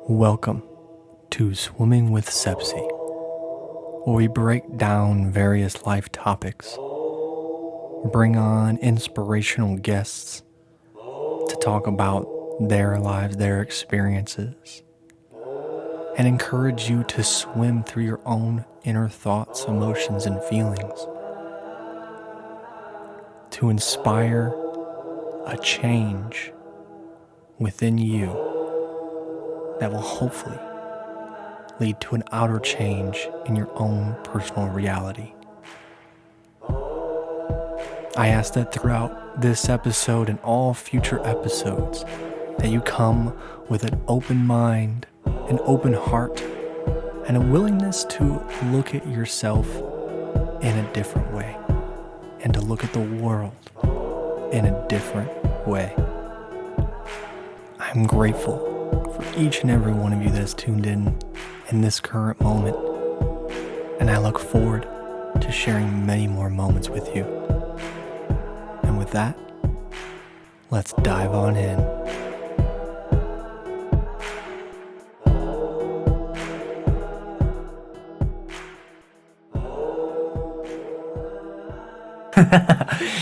Welcome to Swimming with Sepsey, where we break down various life topics, bring on inspirational guests to talk about their lives, their experiences, and encourage you to swim through your own inner thoughts, emotions, and feelings to inspire a change within you that will hopefully lead to an outer change in your own personal reality. I ask that throughout this episode and all future episodes that you come with an open mind, an open heart, and a willingness to look at yourself in a different way and to look at the world in a different way. I'm grateful for each and every one of you that's tuned in this current moment, and I look forward to sharing many more moments with you. And with that, let's dive on in.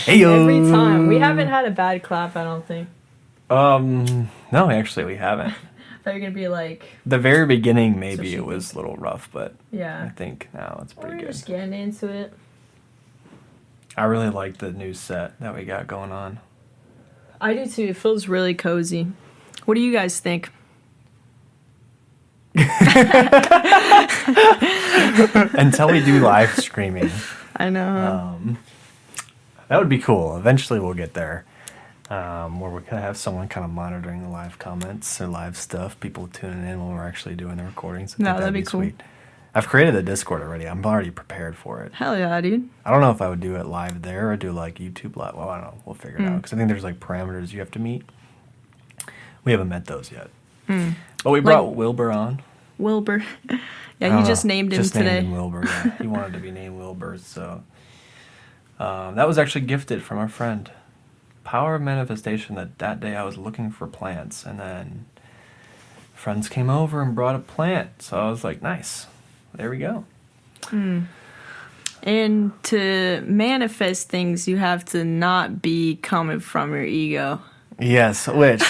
Heyo. Every time. We haven't had a bad clap, I don't think. No, actually we haven't. I thought you were going to be like... The very beginning, maybe it was a little rough, but yeah. I think now it's pretty good. We're just getting into it. I really like the new set that we got going on. I do too. It feels really cozy. What do you guys think? Until we do live streaming. I know. That would be cool. Eventually we'll get there. Where we're going to have someone kind of monitoring the live comments or live stuff, people tuning in when we're actually doing the recordings. No, that'd be cool. Sweet. I've created the Discord already. I'm already prepared for it. Hell yeah, dude. I don't know if I would do it live there or do like YouTube live. Well, I don't know. We'll figure it out. Because I think there's like parameters you have to meet. We haven't met those yet. But we brought Wilbur on. Wilbur. Yeah, you just named him today. Named him Wilbur, yeah. He wanted to be named Wilbur, so... that was actually gifted from our friend. Power of manifestation that day I was looking for plants, and then friends came over and brought a plant. So I was like, nice. There we go. And to manifest things, you have to not be coming from your ego. Yes, which...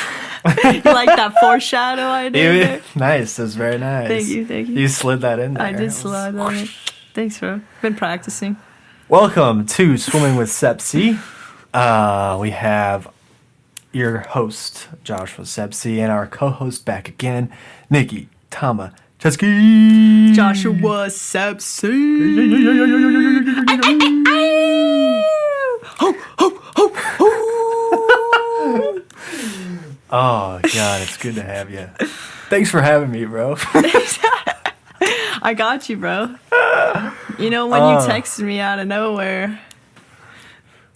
You like that foreshadow I did there? Nice, that's very nice. Thank you. You slid that in there. I did slide that in. Thanks, bro. Been practicing. Welcome to Swimming with Sepsey. We have your host, Joshua Sepsey, and our co-host back again, Nicki, Tama, Chesky. Joshua Sepsey. Oh, God, it's good to have you. Thanks for having me, bro. I got you, bro. You know, when you texted me out of nowhere.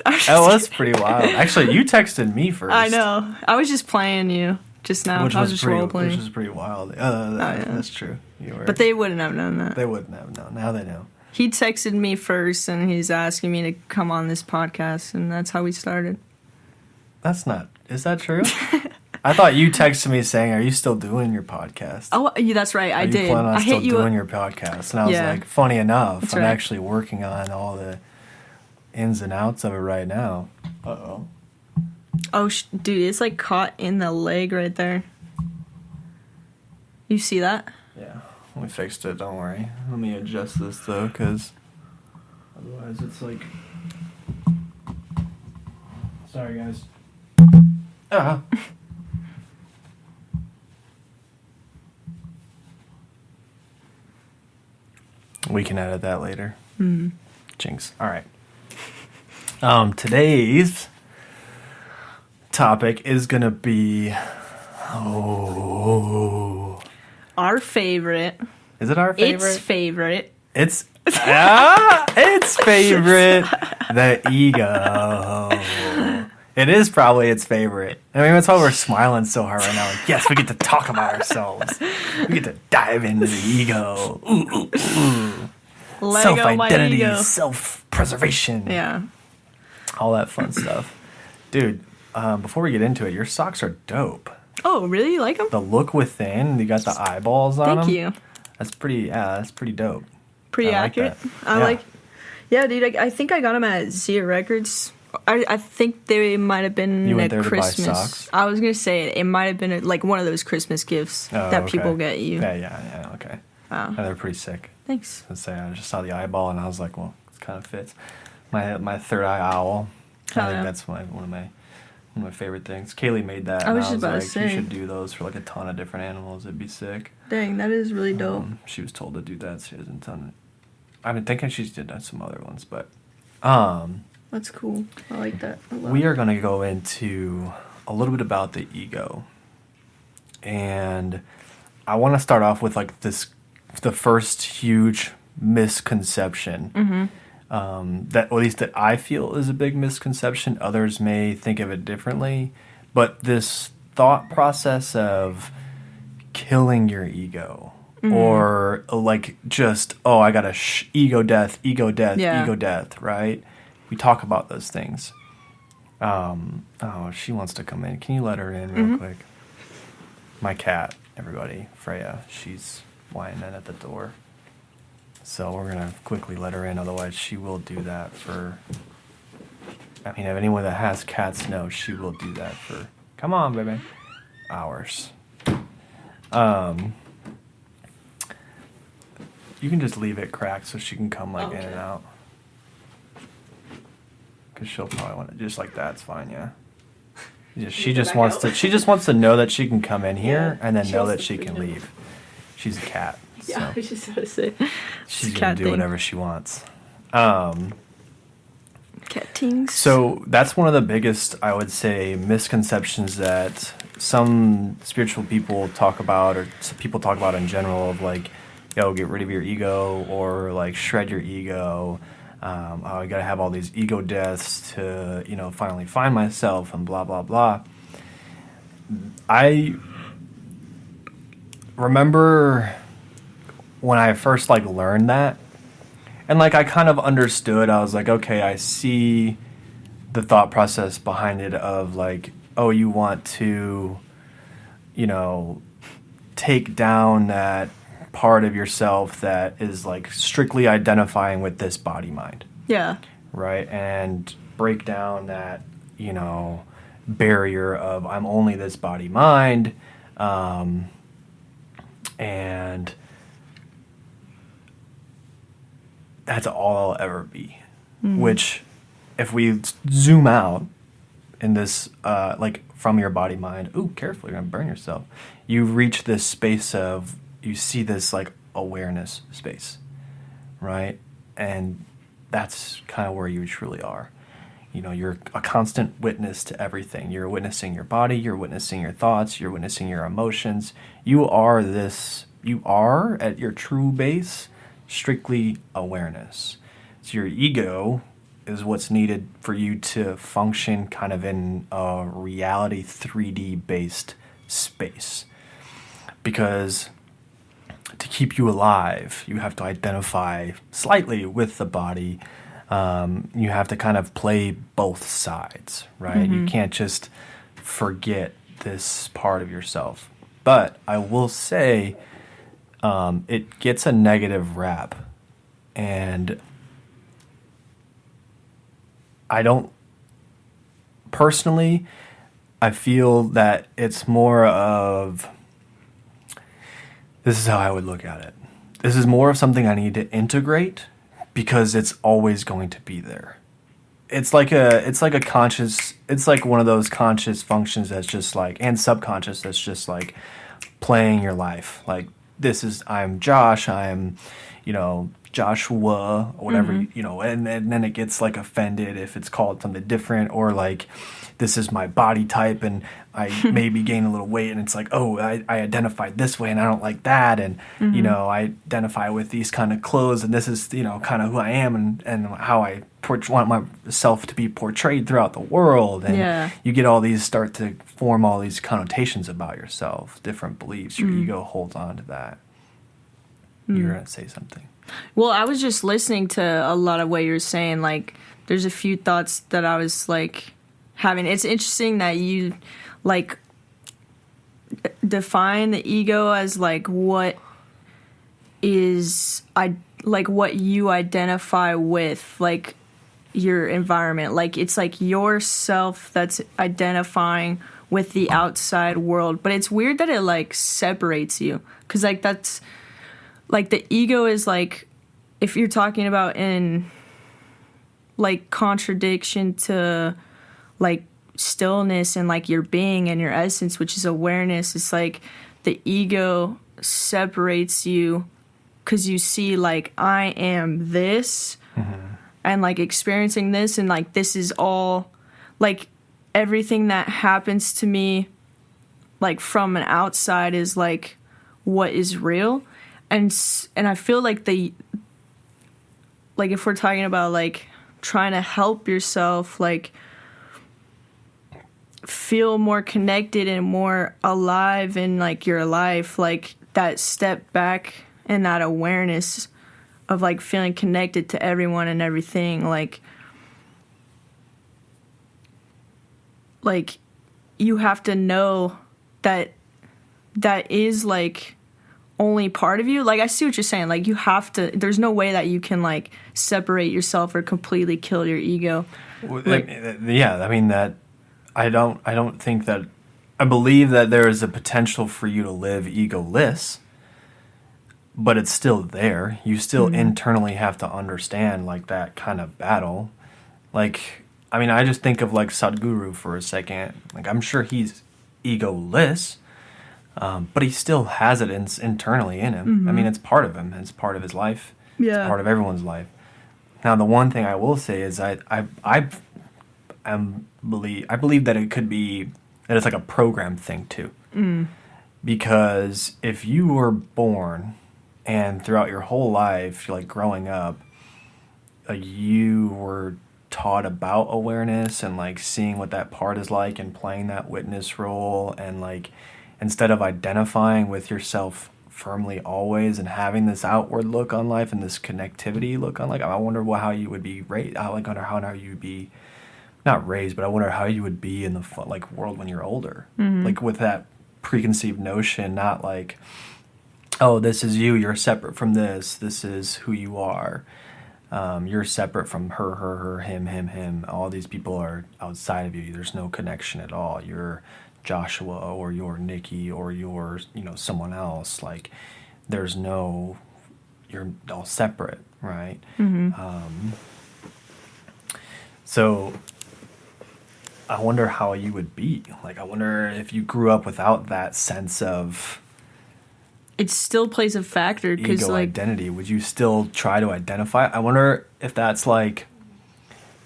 That was pretty wild. Actually, you texted me first. I know. I was just playing you just now. I was just role playing. Which was pretty wild. That's true. You were. But they wouldn't have known that. They wouldn't have known. Now they know. He texted me first, and he's asking me to come on this podcast, and that's how we started. That's not... Is that true? I thought you texted me saying, "Are you still doing your podcast?" Oh, yeah, that's right. I did. You plan on I still hit you doing your podcast? And I was like, funny enough, that's I'm right. actually working on all the ins and outs of it right now. Uh-oh. Oh, dude, it's like caught in the leg right there. You see that? Yeah, we fixed it. Don't worry. Let me adjust this though, because otherwise it's like. Sorry, guys. We can edit that later. Jinx. All right. Today's topic is gonna be our favorite. Is it our favorite? Its favorite. It's favorite. The ego. It is probably its favorite. I mean, that's why we're smiling so hard right now. Like, yes, we get to talk about ourselves. We get to dive into the ego. Self-identity, self-preservation. Yeah. All that fun stuff. Dude, before we get into it, your socks are dope. Oh, really? You like them? The look within, you got the eyeballs on them. Thank you. That's pretty dope. Pretty I like accurate. that. Yeah, dude, I think I got them at Zia Records. I think they might have been You went there Christmas. to buy socks? I was going to say it might have been like one of those Christmas gifts that people get you. Yeah, okay. Wow. Yeah, they're pretty sick. Thanks. I just saw the eyeball and I was like, well, it kind of fits. My third eye owl. I think that's one of my favorite things. Kaylee made that. I was just and about I to was like, say. you should do those for like a ton of different animals. It'd be sick. Dang, that is really dope. She was told to do that. She hasn't done it. I've been thinking she's did some other ones, but That's cool. I like that a lot. we are going to go into a little bit about the ego. And I want to start off with like the first huge misconception that, or at least that I feel is a big misconception. Others may think of it differently, but this thought process of killing your ego or like just, oh, I got ego death, ego death, right? We talk about those things. Oh, she wants to come in. Can you let her in real quick? My cat, everybody, Freya, she's whining at the door. So we're going to quickly let her in, otherwise she will do that for... I mean, if anyone that has cats knows she will do that for... Come on, baby. Hours. You can just leave it cracked so she can come like in and out. Because she'll probably want it just like that. It's fine, yeah. She just wants to know that she can come in here and then know that she can leave. She's a cat. So I was just about to say. she's gonna do whatever she wants. Cat things. So that's one of the biggest, I would say, misconceptions that some spiritual people talk about, or some people talk about in general, of like, yo, get rid of your ego, or like shred your ego. I gotta have all these ego deaths to, finally find myself, and blah, blah, blah. I remember when I first like learned that, and like I kind of understood. I was like, okay, I see the thought process behind it of like, oh, you want to, take down that part of yourself that is like strictly identifying with this body mind. Yeah. Right? And break down that, barrier of I'm only this body mind. And that's all I'll ever be. Which, if we zoom out in this, like from your body mind, ooh, careful, you're gonna burn yourself. You reach this space of, you see this like awareness space, right? And that's kind of where you truly are. You're a constant witness to everything. You're witnessing your body, you're witnessing your thoughts, you're witnessing your emotions. You are at your true base, strictly awareness. So your ego is what's needed for you to function kind of in a reality 3D based space. Because to keep you alive, you have to identify slightly with the body. You have to kind of play both sides, right? You can't just forget this part of yourself. But I will say, it gets a negative rap. And personally, I feel that it's more of, this is how I would look at it. This is more of something I need to integrate because it's always going to be there. It's like one of those conscious functions that's just like, and subconscious that's just like playing your life. Like, I'm Josh, I'm, Joshua, or whatever, and then it gets like offended if it's called something different, or like, this is my body type and I maybe gain a little weight and it's like, oh, I identify this way and I don't like that, and I identify with these kind of clothes and this is kind of who I am and how I want myself to be portrayed throughout the world, and you get start to form all these connotations about yourself, different beliefs. Your ego holds on to that. You're gonna say something. Well, I was just listening to a lot of what you're saying. Like, there's a few thoughts that I was like having. It's interesting that you like define the ego as like what is like what you identify with, like your environment. Like it's like yourself that's identifying with the outside world. But it's weird that it like separates you, because like that's like the ego is like, if you're talking about in like contradiction to like stillness and like your being and your essence, which is awareness, it's like the ego separates you because you see like I am this and like experiencing this, and like this is all like everything that happens to me like from an outside is like what is real. And I feel like like if we're talking about like trying to help yourself like feel more connected and more alive in like your life, like that step back and that awareness of like feeling connected to everyone and everything, like you have to know that that is like only part of you. Like I see what you're saying, like you have to, there's no way that you can like separate yourself or completely kill your ego. Like, yeah, I mean that I don't think that, I believe that there is a potential for you to live egoless, but it's still there. You still internally have to understand like that kind of battle. Like, I mean, I just think of like Sadhguru for a second. Like, I'm sure he's egoless, but he still has it internally in him. I mean, it's part of him. It's part of his life. Yeah. It's part of everyone's life. Now, the one thing I will say is I believe that it could be that it's like a program thing too. Because if you were born and throughout your whole life, like growing up, you were taught about awareness and like seeing what that part is like and playing that witness role, and like instead of identifying with yourself firmly always and having this outward look on life and this connectivity look on life, I wonder how you would be raised. I wonder how you would be not raised, but I wonder how you would be in the like world when you're older, like with that preconceived notion, not like, oh, this is you, you're separate from this is who you are. You're separate from her, him. All these people are outside of you. There's no connection at all. You're Joshua or you're Nicki or you're, someone else. Like, there's no, you're all separate, right? So I wonder how you would be. Like, I wonder if you grew up without that sense of It still plays a factor because ego like identity. Would you still try to identify? I wonder if that's like,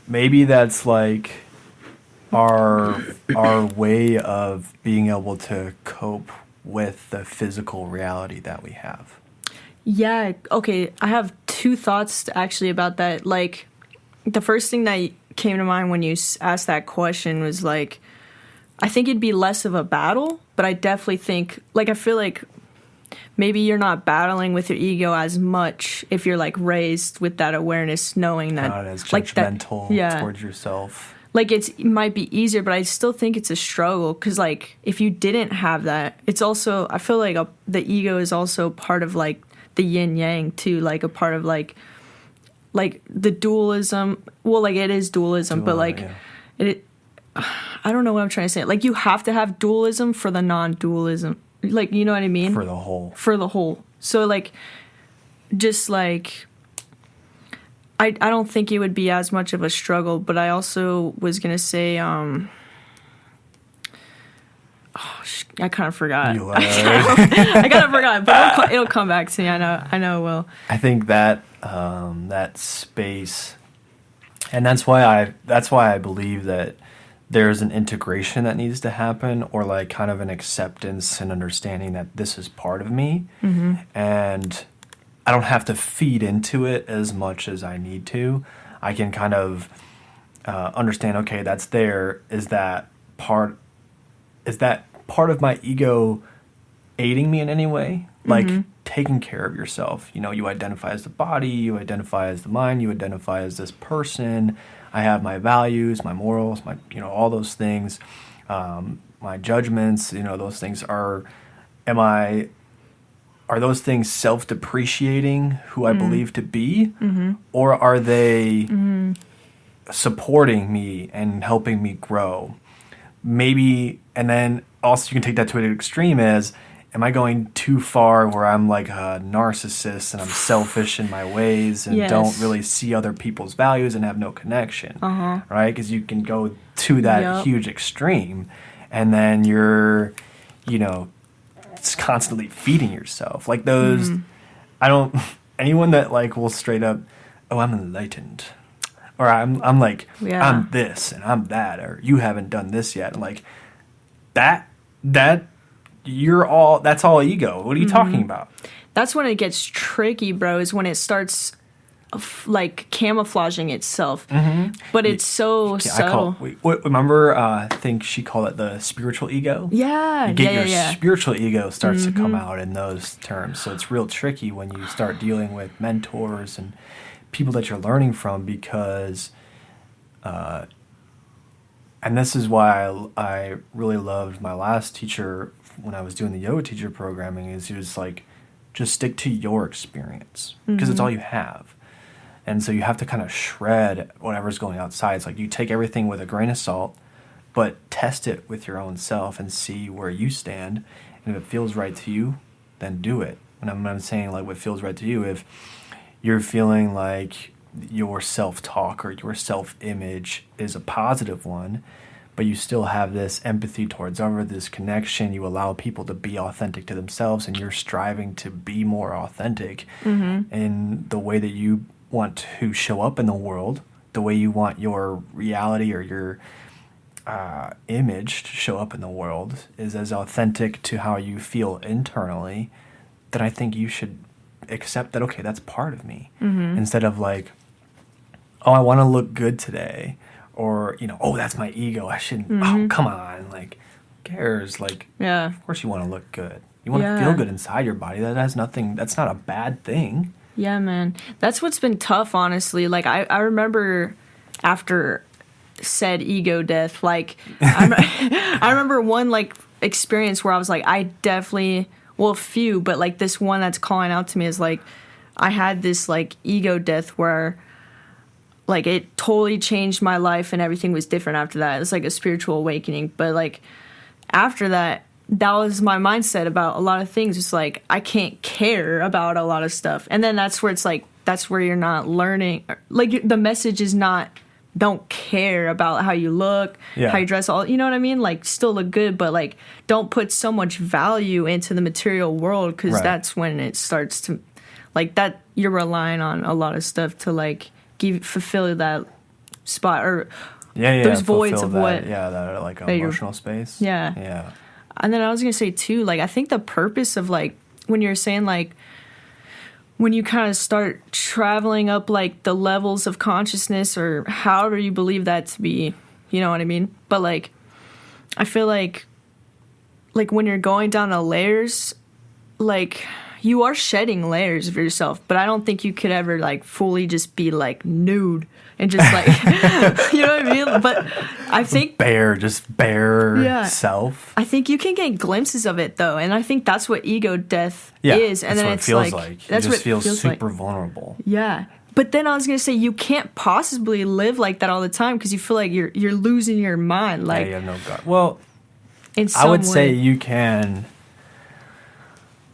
maybe that's like our way of being able to cope with the physical reality that we have. Yeah, okay. I have two thoughts actually about that. Like, the first thing that came to mind when you asked that question was like, I think it'd be less of a battle, but I definitely think, like, I feel like maybe you're not battling with your ego as much if you're like raised with that awareness, knowing that Not as like judgmental that, towards yourself. Like it might be easier, but I still think it's a struggle because like if you didn't have that, it's also, I feel like the ego is also part of like the yin yang too, like a part of like the dualism. Well, like it is dualism, but like it I don't know what I'm trying to say. Like you have to have dualism for the non-dualism. Like, you know what I mean? For the whole. For the whole. So like just like I don't think it would be as much of a struggle, but I also was gonna say I kind of forgot. I kind of forgot, but it'll come back to me. I know it will. I think that that space, and that's why I believe that there's an integration that needs to happen, or like kind of an acceptance and understanding that this is part of me, and I don't have to feed into it as much as I need to. I can kind of understand, okay, that's there. Is that part of my ego aiding me in any way? Like taking care of yourself. You identify as the body, you identify as the mind, you identify as this person. I have my values, my morals, my all those things. my judgments, those things are those things self-depreciating who I believe to be, or are they supporting me and helping me grow? Maybe, and then also you can take that to an extreme is, am I going too far where I'm like a narcissist and I'm selfish in my ways and don't really see other people's values and have no connection, right? Because you can go to that huge extreme, and then you're, it's constantly feeding yourself. Like those, anyone that like will straight up, oh, I'm enlightened. Or I'm like, I'm this and I'm that, or you haven't done this yet. And like that's all ego. What are you talking about? That's when it gets tricky, bro, is when it starts like camouflaging itself. But it's so subtle. Remember, I think she called it the spiritual ego? Yeah. You get your spiritual ego starts to come out in those terms. So it's real tricky when you start dealing with mentors and people that you're learning from, because and this is why I really loved my last teacher when I was doing the yoga teacher programming, is he was like, just stick to your experience because it's all you have. And so you have to kind of shred whatever's going outside. It's like you take everything with a grain of salt, but test it with your own self and see where you stand. And if it feels right to you, then do it. And I'm saying like what feels right to you, if you're feeling like your self-talk or your self-image is a positive one, but you still have this empathy towards others, this connection, you allow people to be authentic to themselves, and you're striving to be more authentic in the way that you want to show up in the world, the way you want your reality or your image to show up in the world is as authentic to how you feel internally, then I think you should accept that, okay, that's part of me. Instead of like, oh, I want to look good today, or, oh, that's my ego, I shouldn't, oh, come on, like, who cares? Like, of course you want to look good. You want to feel good inside your body. That has nothing, that's not a bad thing. Yeah, man. That's what's been tough, honestly. Like, I remember after said ego death, like, I remember one, like, experience where I was like, I definitely, well, few, but, like, this one that's calling out to me is, like, I had this, like, ego death where, like, it totally changed my life and everything was different after that. It was, like, a spiritual awakening. But, like, after that, that was my mindset about a lot of things. It's like, I can't care about a lot of stuff. And then that's where it's like, that's where you're not learning. Like, the message is not, don't care about how you look, how you dress, all, you know what I mean? Like, still look good, but, like, don't put so much value into the material world, because that's when it starts to, like, that you're relying on a lot of stuff to, like, fulfill that spot, or those voids of what. Yeah, that, like, emotional space. Yeah. And then I was going to say, too, like, I think the purpose of, like, when you're saying, like, when you kind of start traveling up, like, the levels of consciousness, or however you believe that to be, you know what I mean? But, like, I feel like when you're going down the layers, like, you are shedding layers of yourself, but I don't think you could ever, like, fully just be, like, nude and just, like, you know what I mean? But I think bare self. I think you can get glimpses of it, though, and I think that's what ego death is. And then what it's it feels like that's what it just feels super like. vulnerable. Yeah, but then I was gonna say, you can't possibly live like that all the time, because you feel like you're losing your mind. Like, you have no God. Well, in some I would way. say you can.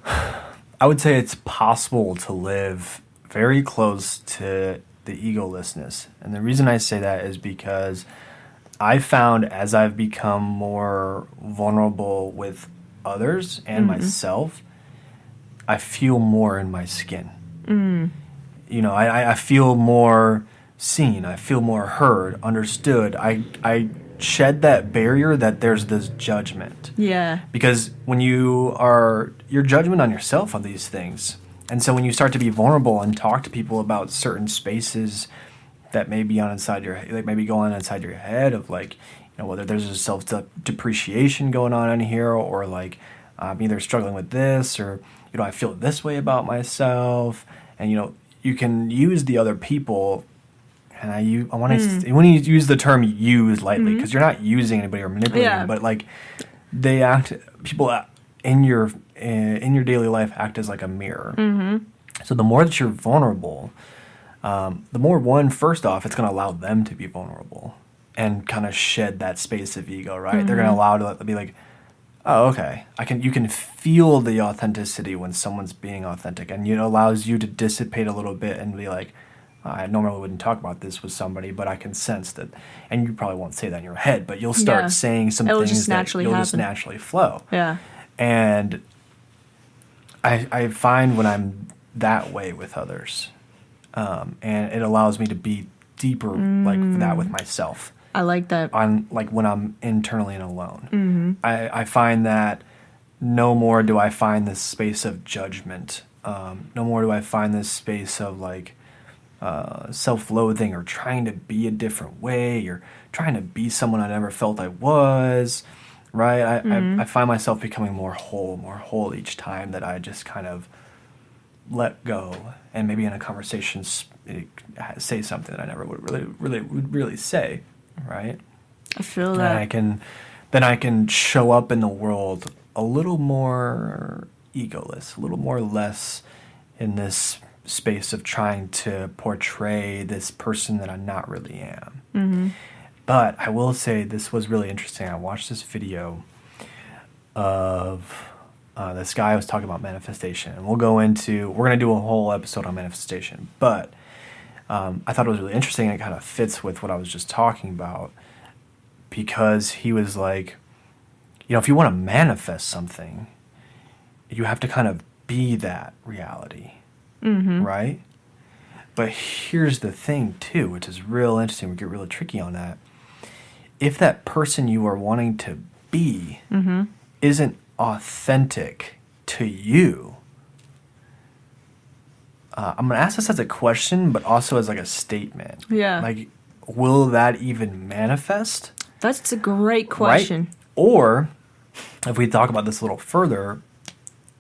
I would say it's possible to live very close to the egolessness. And the reason I say that is because I found, as I've become more vulnerable with others and myself, I feel more in my skin. I feel more seen. I feel more heard, understood. I shed that barrier that there's this judgment. Yeah. Because when your judgment on yourself on these things. And so when you start to be vulnerable and talk to people about certain spaces that may be maybe going on inside your head of, like, whether there's a self-depreciation going on in here, or like I'm either struggling with this, or, I feel this way about myself. And, you can use the other people. And I want to use the term use lightly, because you're not using anybody or manipulating them, but, like, they act, people in your daily life act as like a mirror. Mm-hmm. So the more that you're vulnerable, the more, first off, it's going to allow them to be vulnerable and kind of shed that space of ego, right? Mm-hmm. They're going to allow to be like, oh, okay, you can feel the authenticity when someone's being authentic, and it allows you to dissipate a little bit and be like, I normally wouldn't talk about this with somebody, but I can sense that, and you probably won't say that in your head, but you'll start saying some things just naturally that you'll happen. just naturally flow. Yeah. And I find when I'm that way with others, and it allows me to be deeper like that with myself. I like that. On like when I'm internally and alone. Mm-hmm. I find that no more do I find this space of judgment. No more do I find this space of like self-loathing or trying to be a different way or trying to be someone I never felt I was. Right? I find myself becoming more whole each time that I just kind of let go, and maybe in a conversation say something that I never would really say, right? I feel that. Then I can show up in the world a little more egoless, a little more less in this space of trying to portray this person that I not really am. Mm-hmm. But I will say this was really interesting. I watched this video of this guy was talking about manifestation, and we're going to do a whole episode on manifestation, but I thought it was really interesting, and it kind of fits with what I was just talking about, because he was like, if you want to manifest something, you have to kind of be that reality, right? But here's the thing too, which is real interesting, we get really tricky on that. If that person you are wanting to be isn't authentic to you, I'm going to ask this as a question, but also as like a statement. Yeah. Like, will that even manifest? That's a great question. Right? Or, if we talk about this a little further,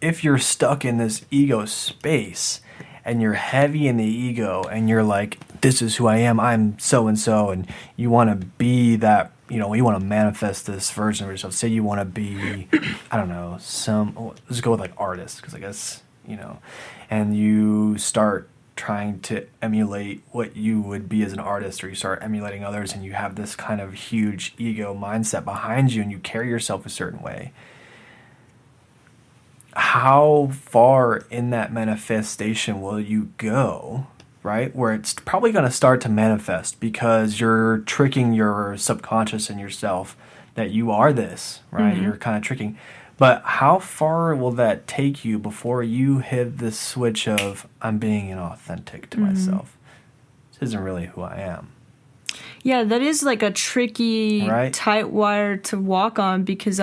if you're stuck in this ego space and you're heavy in the ego and you're like, this is who I am, I'm so-and-so, and you want to be that, you want to manifest this version of yourself. Say you want to be, I don't know, let's go with like artists, because I guess, and you start trying to emulate what you would be as an artist, or you start emulating others, and you have this kind of huge ego mindset behind you, and you carry yourself a certain way. How far in that manifestation will you go, right? Where it's probably going to start to manifest because you're tricking your subconscious and yourself that you are this, right? You're kind of tricking. But how far will that take you before you hit the switch of, I'm being inauthentic to myself? This isn't really who I am. Yeah, that is like a tricky, tight wire to walk on, because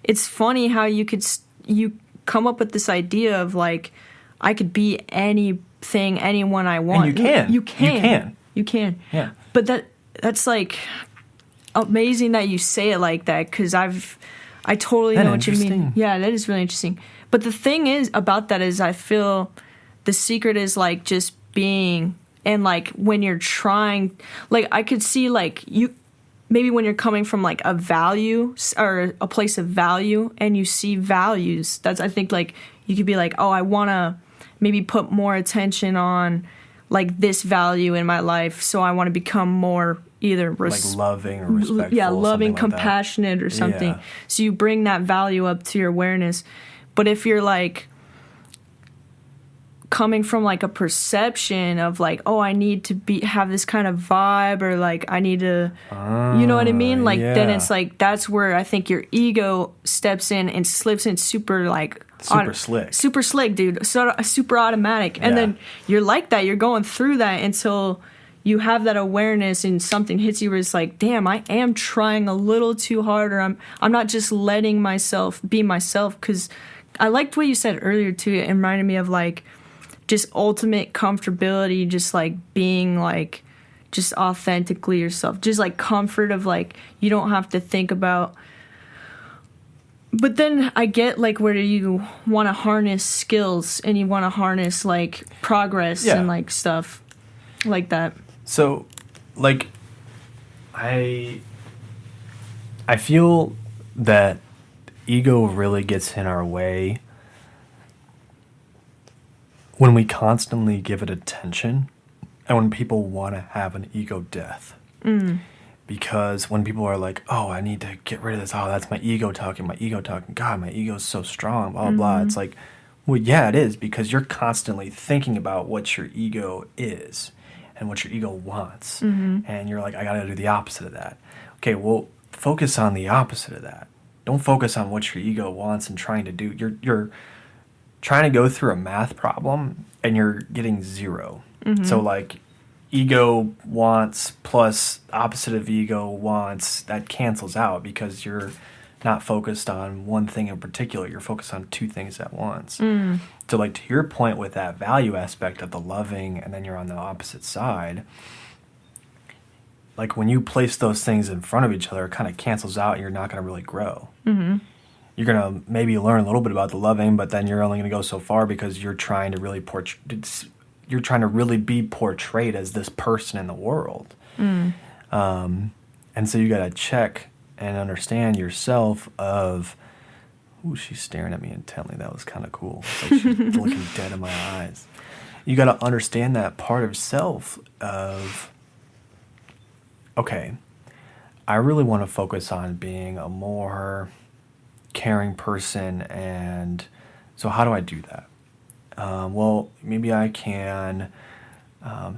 it's funny how you come up with this idea of like, I could be anything, anyone I want. And you can. You can. Yeah. But that's like amazing that you say it like that, because I totally know what you mean. Yeah, that is really interesting. But the thing is about that is I feel the secret is like just being, and like when you're trying, like I could see like maybe when you're coming from like a value or a place of value and you see values, I think like you could be like, oh, I want to maybe put more attention on like this value in my life. So I want to become more either like loving or respectful. Yeah, loving, like compassionate that. Or something. Yeah. So you bring that value up to your awareness. But if you're like coming from like a perception of like, oh, I need to have this kind of vibe, or like I need to, you know what I mean? Like then it's like that's where I think your ego steps in and slips in super slick, dude. So super automatic, and then you're like that. You're going through that until you have that awareness and something hits you where it's like, damn, I am trying a little too hard, or I'm not just letting myself be myself. Because I liked what you said earlier too. It reminded me of like just ultimate comfortability, just like being like just authentically yourself, just like comfort of like you don't have to think about. But then I get like where you want to harness skills and you want to harness like progress and like stuff like that. So, like, I feel that ego really gets in our way when we constantly give it attention and when people want to have an ego death. Because when people are like, oh, I need to get rid of this. Oh, that's my ego talking. God, my ego's so strong, blah, blah, blah. It's like, well, yeah, it is, because you're constantly thinking about what your ego is and what your ego wants. And you're like, I got to do the opposite of that. Okay, well, focus on the opposite of that. Don't focus on what your ego wants and trying to do. You're trying to go through a math problem and you're getting 0. So like ego wants plus opposite of ego wants, that cancels out because you're not focused on one thing in particular. You're focused on 2 things at once. So like to your point with that value aspect of the loving, and then you're on the opposite side, like when you place those things in front of each other, it kind of cancels out and you're not going to really grow. You're going to maybe learn a little bit about the loving, but then you're only going to go so far because you're trying to really be portrayed as this person in the world. And so you got to check and understand yourself of, ooh, she's staring at me intently. That was kind of cool. It's like she's looking dead in my eyes. You got to understand that part of self of, okay, I really want to focus on being a more caring person, and so how do I do that? Well, maybe I can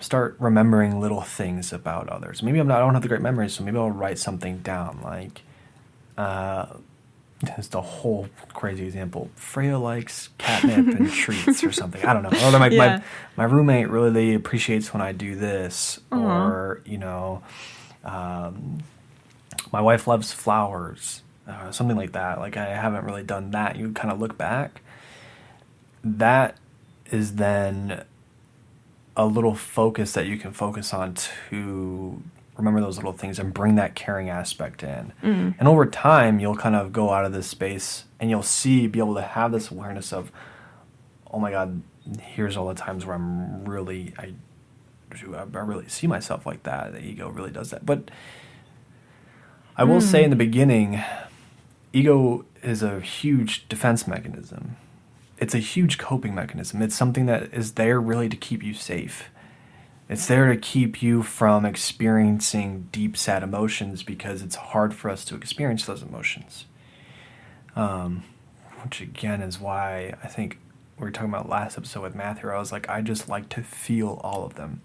start remembering little things about others. Maybe I don't have the great memories, so maybe I'll write something down. Like, just a whole crazy example. Freya likes catnip and treats or something. I don't know. Or my roommate really appreciates when I do this. Or, my wife loves flowers. Something like that. Like, I haven't really done that. You kind of look back. That is then a little focus that you can focus on to remember those little things and bring that caring aspect in. And over time, you'll kind of go out of this space and you'll be able to have this awareness of, oh my God, here's all the times where I really see myself like that. The ego really does that. But I will say in the beginning, ego is a huge defense mechanism. It's a huge coping mechanism. It's something that is there really to keep you safe. It's there to keep you from experiencing deep, sad emotions because it's hard for us to experience those emotions. Which again is why I think we were talking about last episode with Matthew. I was like, I just like to feel all of them.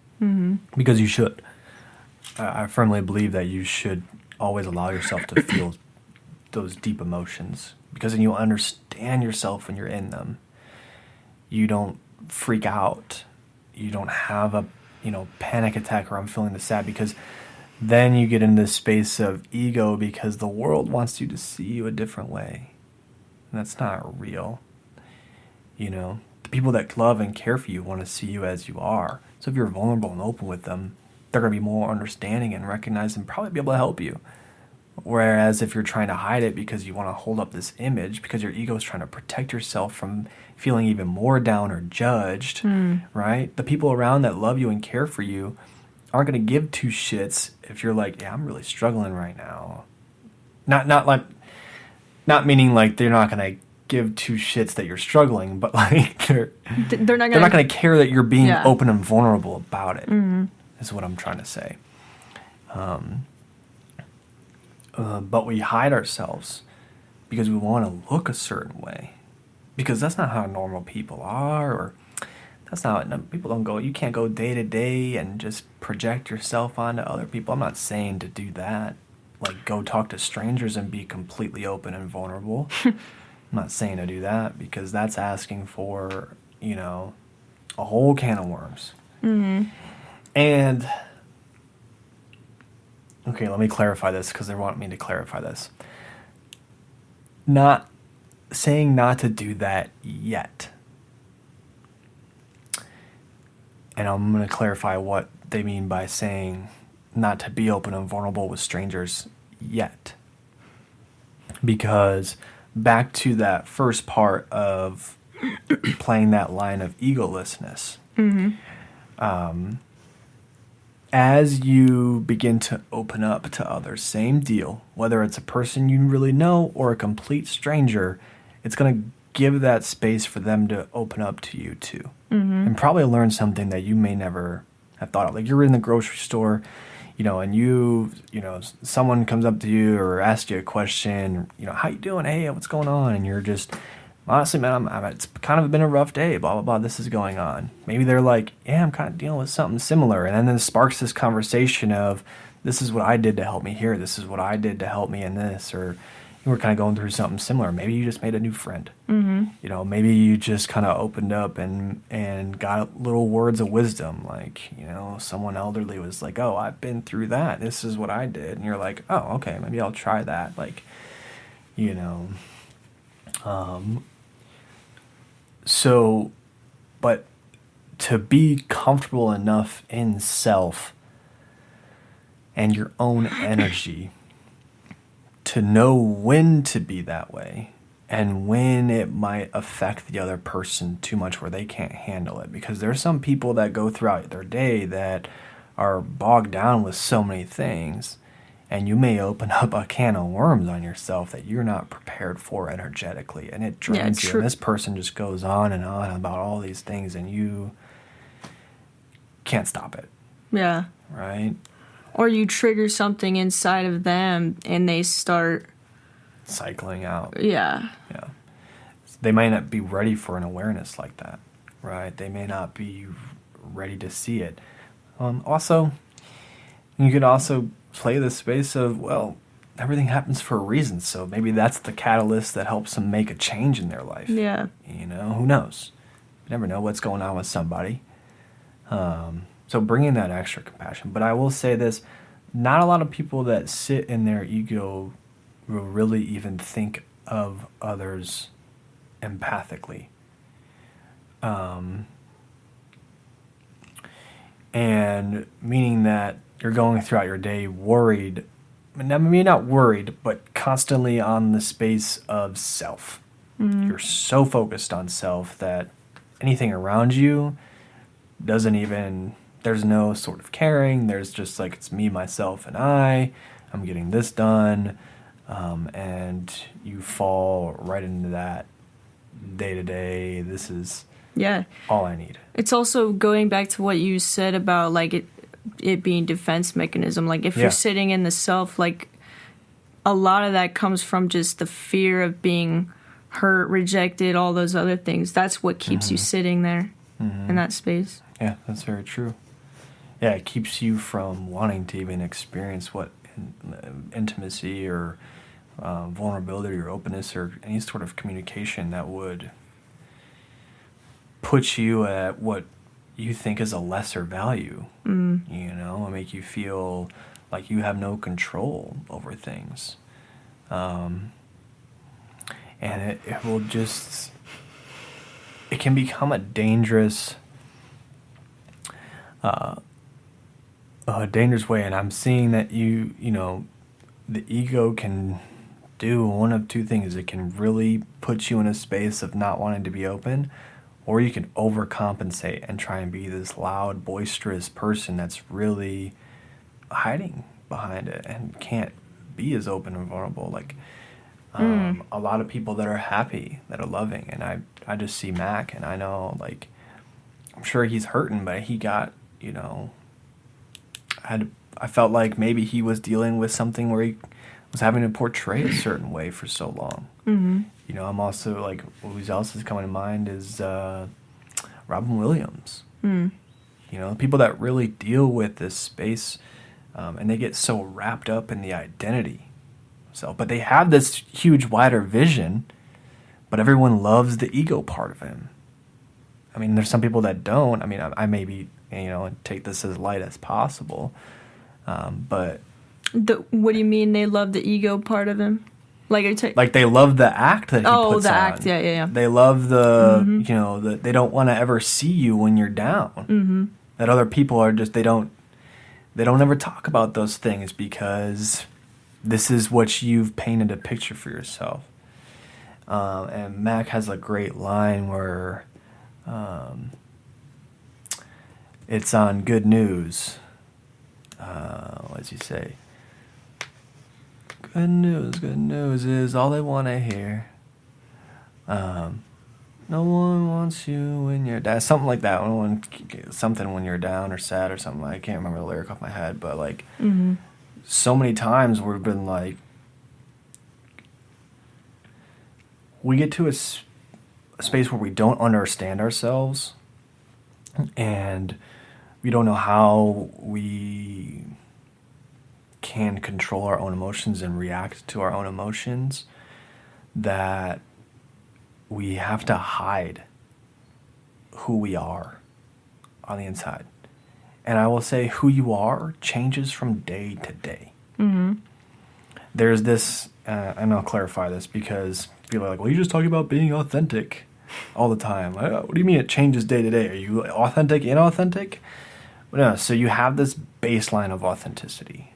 Because you should. I firmly believe that you should always allow yourself to feel those deep emotions, because then you understand yourself when you're in them. You don't freak out. You don't have a panic attack or I'm feeling the sad, because then you get into this space of ego because the world wants you to see you a different way. And that's not real. The people that love and care for you want to see you as you are. So if you're vulnerable and open with them, they're going to be more understanding and recognize and probably be able to help you. Whereas if you're trying to hide it because you want to hold up this image, because your ego is trying to protect yourself from feeling even more down or judged, right? The people around that love you and care for you aren't going to give 2 shits if you're like, yeah, I'm really struggling right now. Not meaning like they're not going to give 2 shits that you're struggling, but like they're not going to care that you're being open and vulnerable about it. Is what I'm trying to say. But we hide ourselves because we want to look a certain way, because that's not how normal people are, or that's not, people don't go, you can't go day to day and just project yourself onto other people. I'm not saying to do that, like go talk to strangers and be completely open and vulnerable. I'm not saying to do that, because that's asking for, a whole can of worms. And okay, let me clarify this, because they want me to clarify this. Not saying not to do that yet. And I'm going to clarify what they mean by saying not to be open and vulnerable with strangers yet. Because back to that first part of playing that line of egolessness. as you begin to open up to others, same deal, whether it's a person you really know or a complete stranger, it's going to give that space for them to open up to you too. And probably learn something that you may never have thought of. Like you're in the grocery store, and someone comes up to you or asks you a question, how you doing? Hey, what's going on? And you're just, honestly, man, it's kind of been a rough day, blah, blah, blah, this is going on. Maybe they're like, yeah, I'm kind of dealing with something similar. And then it sparks this conversation of, this is what I did to help me here. This is what I did to help me in this. Or you were kind of going through something similar. Maybe you just made a new friend. Maybe you just kind of opened up and got little words of wisdom. Like, someone elderly was like, oh, I've been through that. This is what I did. And you're like, oh, okay, maybe I'll try that. Like, So, but to be comfortable enough in self and your own energy to know when to be that way and when it might affect the other person too much where they can't handle it. Because there's some people that go throughout their day that are bogged down with so many things, and you may open up a can of worms on yourself that you're not prepared for energetically, and it drains you. And this person just goes on about all these things, and you can't stop it. Yeah. Right? Or you trigger something inside of them, and they start cycling out. Yeah. Yeah. They might not be ready for an awareness like that, right? They may not be ready to see it. Also, you could also play the space of, well, everything happens for a reason, so maybe that's the catalyst that helps them make a change in their life. Yeah. Who knows? You never know what's going on with somebody. So bringing that extra compassion. But I will say this, not a lot of people that sit in their ego will really even think of others empathically. And meaning that you're going throughout your day worried, maybe not worried, but constantly on the space of self. You're so focused on self that anything around you doesn't even, there's no sort of caring. There's just like, it's me, myself, and I'm getting this done. And you fall right into that day to day. This is all I need. It's also going back to what you said about like it being defense mechanism. Like if you're sitting in the self, like a lot of that comes from just the fear of being hurt, rejected, all those other things. That's what keeps you sitting there in that space. Yeah, that's very true. Yeah, it keeps you from wanting to even experience what intimacy or vulnerability or openness or any sort of communication that would put you at what you think is a lesser value, and make you feel like you have no control over things. And it will just, it can become a dangerous way. And I'm seeing that the ego can do one of two things. It can really put you in a space of not wanting to be open, or you can overcompensate and try and be this loud, boisterous person that's really hiding behind it and can't be as open and vulnerable. Like a lot of people that are happy, that are loving, and I just see Mac, and I know, like, I'm sure he's hurting, but he got, I felt like maybe he was dealing with something where he was having to portray a certain way for so long. I'm also like, who else is coming to mind is Robin Williams. People that really deal with this space, and they get so wrapped up in the identity. But they have this huge, wider vision, but everyone loves the ego part of him. I mean, there's some people that don't. I mean, I maybe, take this as light as possible, but... What do you mean they love the ego part of him? Like they love the act that he puts on. Oh, the act, yeah. They love the, they don't want to ever see you when you're down. That other people are just, they don't ever talk about those things because this is what you've painted a picture for yourself. And Mac has a great line where it's on Good News. What does he say? Good news is all they want to hear. No one wants you when you're down. Something like that. Something when you're down or sad or something. I can't remember the lyric off my head, but like so many times we've been like, we get to a space where we don't understand ourselves and we don't know how we can control our own emotions and react to our own emotions, that we have to hide who we are on the inside. And I will say who you are changes from day to day. There's this, and I'll clarify this because people are like, well, you're just talking about being authentic all the time. What do you mean it changes day to day? Are you authentic, inauthentic? No, so you have this baseline of authenticity.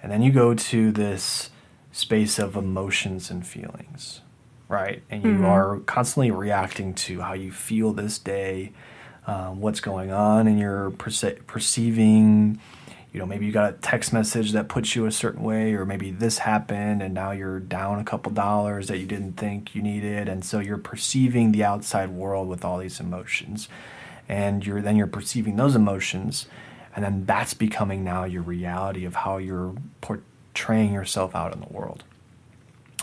And then you go to this space of emotions and feelings, right? And you are constantly reacting to how you feel this day, what's going on, and you're perceiving, maybe you got a text message that puts you a certain way, or maybe this happened and now you're down a couple dollars that you didn't think you needed. And so you're perceiving the outside world with all these emotions. And you're perceiving those emotions, and then that's becoming now your reality of how you're portraying yourself out in the world.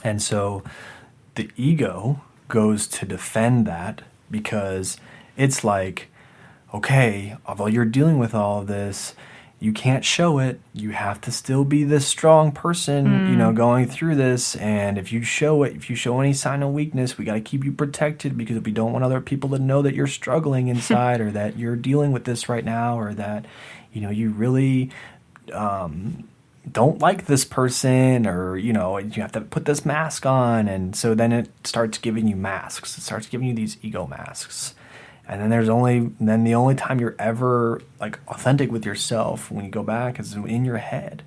And so the ego goes to defend that because it's like, okay, although you're dealing with all of this, you can't show it. You have to still be this strong person, going through this. And if you show it, if you show any sign of weakness, we got to keep you protected because we don't want other people to know that you're struggling inside or that you're dealing with this right now, or that, you really don't like this person, or, you have to put this mask on. And so then it starts giving you masks. It starts giving you these ego masks. And then the only time you're ever like authentic with yourself when you go back is in your head.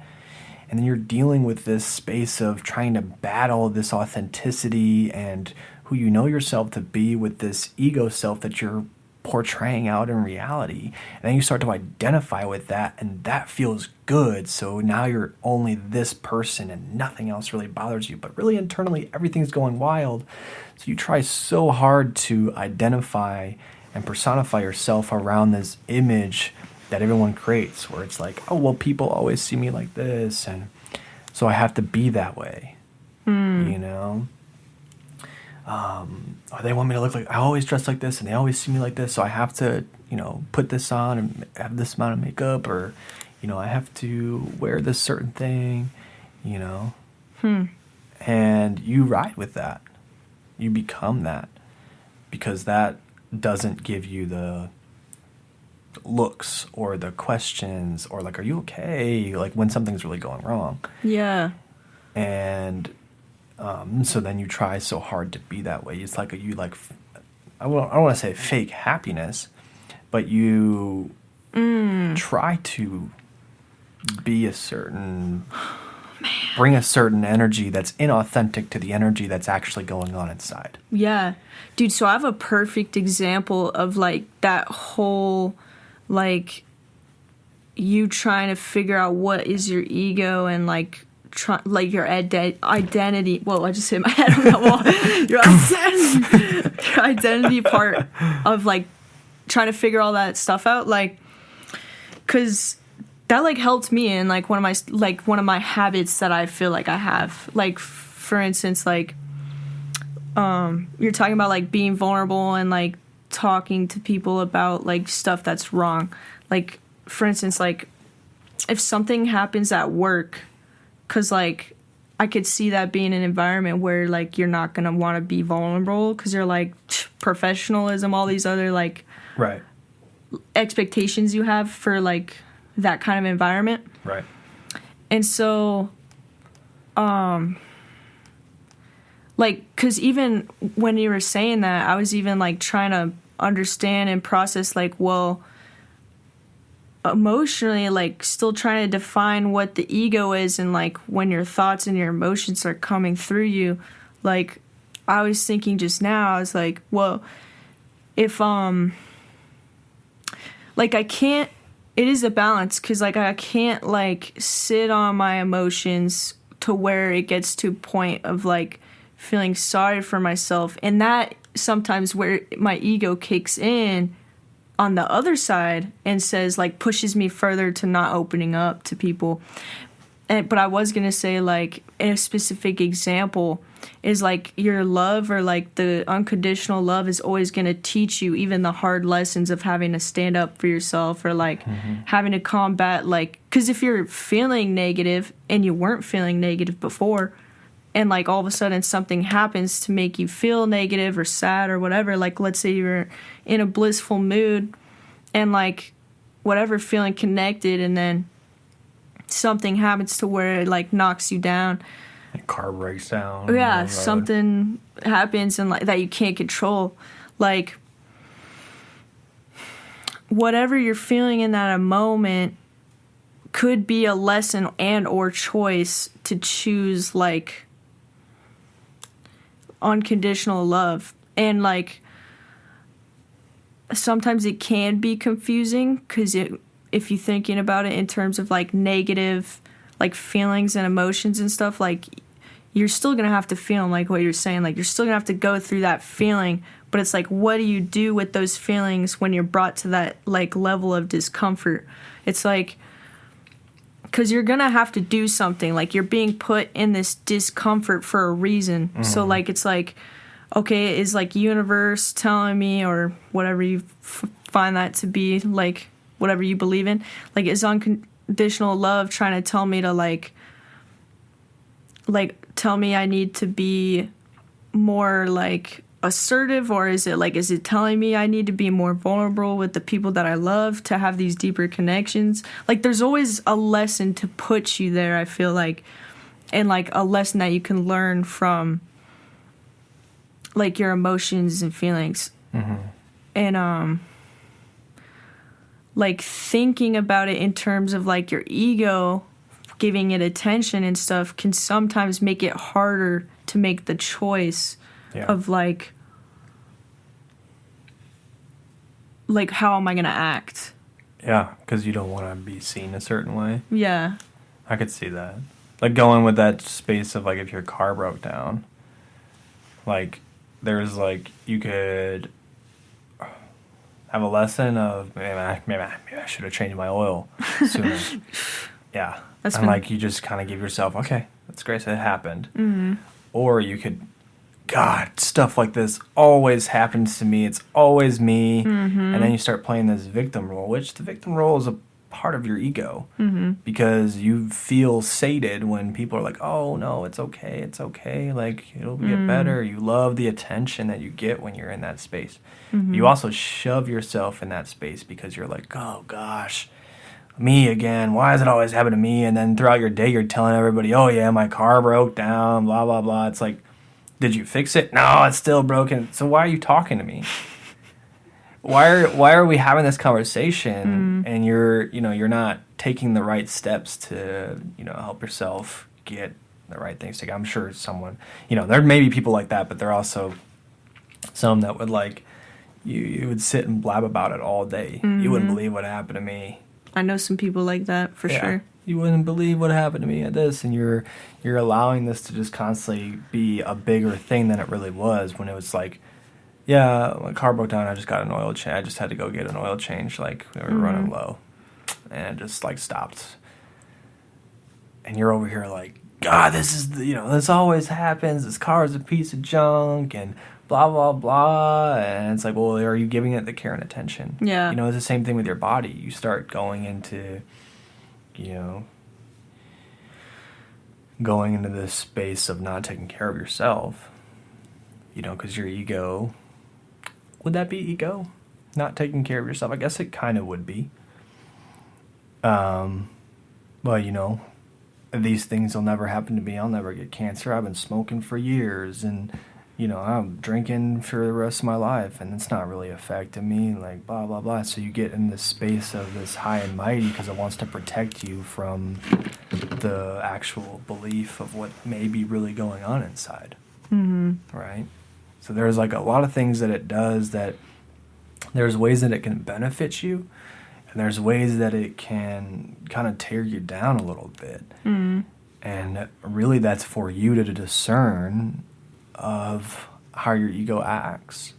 And then you're dealing with this space of trying to battle this authenticity and who you know yourself to be with this ego self that you're portraying out in reality. And then you start to identify with that, and that feels good. So now you're only this person and nothing else really bothers you. But really internally, everything's going wild. So you try so hard to identify and personify yourself around this image that everyone creates, where it's like, oh, well, people always see me like this, and so I have to be that way, or they want me to look like, I always dress like this, and they always see me like this, so I have to, put this on and have this amount of makeup, or, I have to wear this certain thing, and you ride with that. You become that, because that doesn't give you the looks or the questions or like, are you okay? Like when something's really going wrong. Yeah. And so then you try so hard to be that way. It's like I don't want to say fake happiness, but you try to be a certain, bring a certain energy that's inauthentic to the energy that's actually going on inside. Yeah. Dude, so I have a perfect example of like that whole, like, you trying to figure out what is your ego and like your identity. Whoa, I just hit my head on that wall. Your identity part of like trying to figure all that stuff out, like, because that like helped me in like one of my habits that I feel like I have. Like, for instance, like you're talking about like being vulnerable and like talking to people about like stuff that's wrong. Like, for instance, like if something happens at work, because like I could see that being an environment where like you're not gonna want to be vulnerable because you're like professionalism, all these other like right expectations you have for like that kind of environment. Right. And so like, because even when you were saying that, I was even like trying to understand and process like, well, emotionally, like still trying to define what the ego is, and like when your thoughts and your emotions are coming through you, like I was thinking just now, I was like, well, if like I can't, it is a balance, because like I can't like sit on my emotions to where it gets to a point of like feeling sorry for myself, and that sometimes where my ego kicks in on the other side and says like pushes me further to not opening up to people. But I was gonna say, like, a specific example is like your love, or like the unconditional love is always gonna teach you even the hard lessons of having to stand up for yourself, or like having to combat, like, because if you're feeling negative and you weren't feeling negative before, and like all of a sudden something happens to make you feel negative or sad or whatever, like let's say you're in a blissful mood and like whatever, feeling connected, and then something happens to where it like knocks you down. A car breaks down. Yeah, something happens and like that you can't control. Like whatever you're feeling in that moment could be a lesson and or choice to choose like unconditional love. And like sometimes it can be confusing, because if you're thinking about it in terms of like negative like feelings and emotions and stuff, like you're still gonna have to feel them, like what you're saying, like you're still gonna have to go through that feeling, but it's like, what do you do with those feelings when you're brought to that like level of discomfort? It's like, because you're gonna have to do something, like you're being put in this discomfort for a reason. So like it's like, okay, is like universe telling me, or whatever you find that to be, like whatever you believe in, like is unconditional love trying to tell me to like tell me I need to be more like assertive, or is it telling me I need to be more vulnerable with the people that I love to have these deeper connections? Like there's always a lesson to put you there, I feel like, and like a lesson that you can learn from like your emotions and feelings. And like thinking about it in terms of like your ego giving it attention and stuff can sometimes make it harder to make the choice of like how am I gonna act? Yeah, because you don't want to be seen a certain way. Yeah, I could see that. Like going with that space of like if your car broke down, like there's like you could have a lesson of maybe I should have changed my oil sooner. Yeah. And like you just kind of give yourself, okay, that's great, so it happened. Or you could, God, stuff like this always happens to me. It's always me. And then you start playing this victim role, which the victim role is a part of your ego. Because you feel sated when people are like, oh, no, it's okay. Like, it'll get better. You love the attention that you get when you're in that space. You also shove yourself in that space because you're like, oh, gosh, me again. Why does it always happen to me? And then throughout your day, you're telling everybody, oh, yeah, my car broke down, blah, blah, blah. It's like, did you fix it? No, it's still broken. So why are you talking to me? Why are we having this conversation and you're not taking the right steps to, help yourself get the right things together? I'm sure someone, there may be people like that, but there are also some that would like, you would sit and blab about it all day. You wouldn't believe what happened to me. I know some people like that for sure. You wouldn't believe what happened to me at this, and you're allowing this to just constantly be a bigger thing than it really was, when it was like, yeah, my car broke down, I just got an oil change. I just had to go get an oil change, like we were running low, and it just like stopped. And you're over here like, God, this is this always happens. This car is a piece of junk, and blah, blah, blah. And it's like, well, are you giving it the care and attention? Yeah. It's the same thing with your body. You start going into, going into this space of not taking care of yourself, because your ego, would that be ego? Not taking care of yourself? I guess it kind of would be. But, these things will never happen to me. I'll never get cancer. I've been smoking for years, and I'm drinking for the rest of my life, and it's not really affecting me, like, blah, blah, blah. So you get in this space of this high and mighty because it wants to protect you from the actual belief of what may be really going on inside. Right? So there's, like, a lot of things that it does that there's ways that it can benefit you, And there's ways that it can kind of tear you down a little bit. And really that's for you to discern of how your ego acts,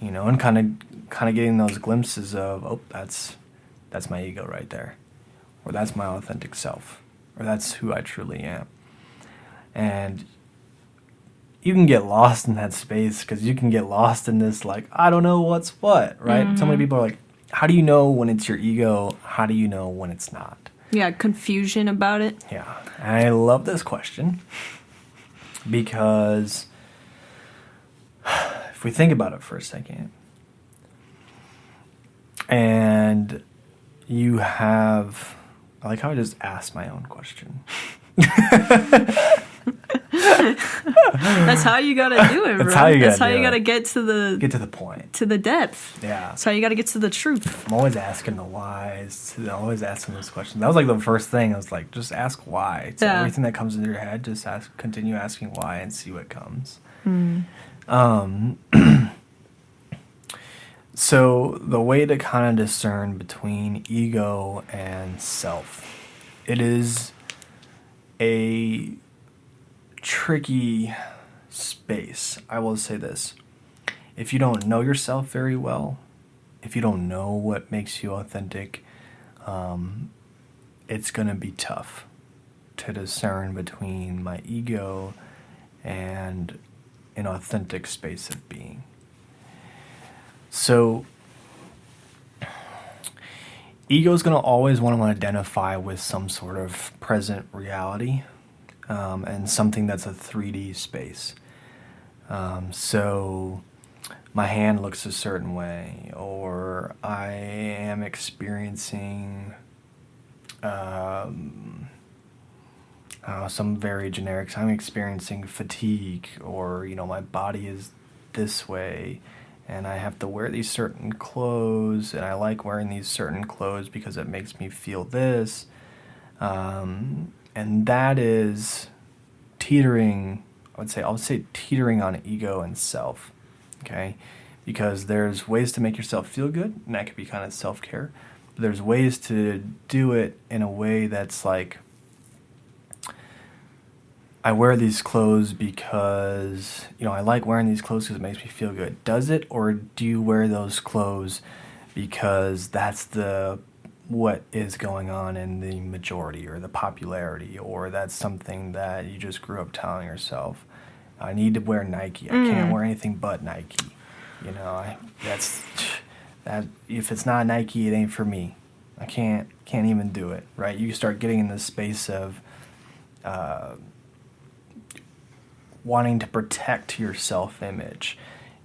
you know, and kind of getting those glimpses of, oh, that's my ego right there, or that's my authentic self, or that's who I truly am. And you can get lost in that space because you can get lost in this, like, I don't know what's what, right? So many people are like, how do you know when it's your ego? How do you know when it's not? Yeah, confusion about it. Yeah. And I love this question because if we think about it for a second, and you have, I like how I just asked my own question. That's how you gotta do it, bro. That's how you gotta get to the point, to the depth. Yeah. That's how you gotta get to the truth. I'm always asking the whys. Always asking those questions. That was like the first thing. I was like, just ask why. So everything that comes into your head, just continue asking why and see what comes. So the way to kind of discern between ego and self, it is a tricky space. I will say this. If you don't know yourself very well, if you don't know what makes you authentic, it's going to be tough to discern between my ego and an authentic space of being. So ego is going to always want to identify with some sort of present reality, and something that's a 3D space. So my hand looks a certain way, or I am experiencing some very generics. I'm experiencing fatigue, or, you know, my body is this way, and I have to wear these certain clothes, and I like wearing these certain clothes because it makes me feel this. And that is teetering, I would say teetering on ego and self, okay? Because there's ways to make yourself feel good, and that could be kind of self-care. But there's ways to do it in a way that's like, I wear these clothes because, you know, I like wearing these clothes because it makes me feel good. Does it, or do you wear those clothes because that's what is going on in the majority or the popularity, or that's something that you just grew up telling yourself, I need to wear Nike. I can't wear anything but Nike. You know, that if it's not Nike, it ain't for me. I can't even do it, right? You start getting in this space of wanting to protect your self-image.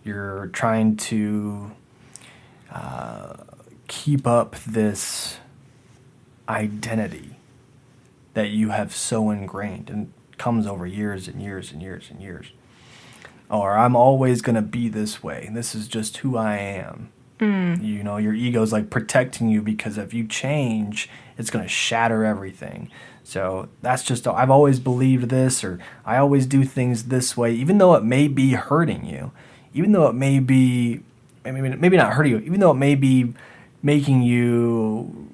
You're trying to keep up this identity that you have so ingrained and comes over years and years and years and years. Or I'm always going to be this way. This is just who I am. You know, your ego's like protecting you because if you change, it's going to shatter everything. So that's just, I've always believed this, or I always do things this way, even though it may be hurting you, even though it may be, maybe not hurting you, even though it may be making you,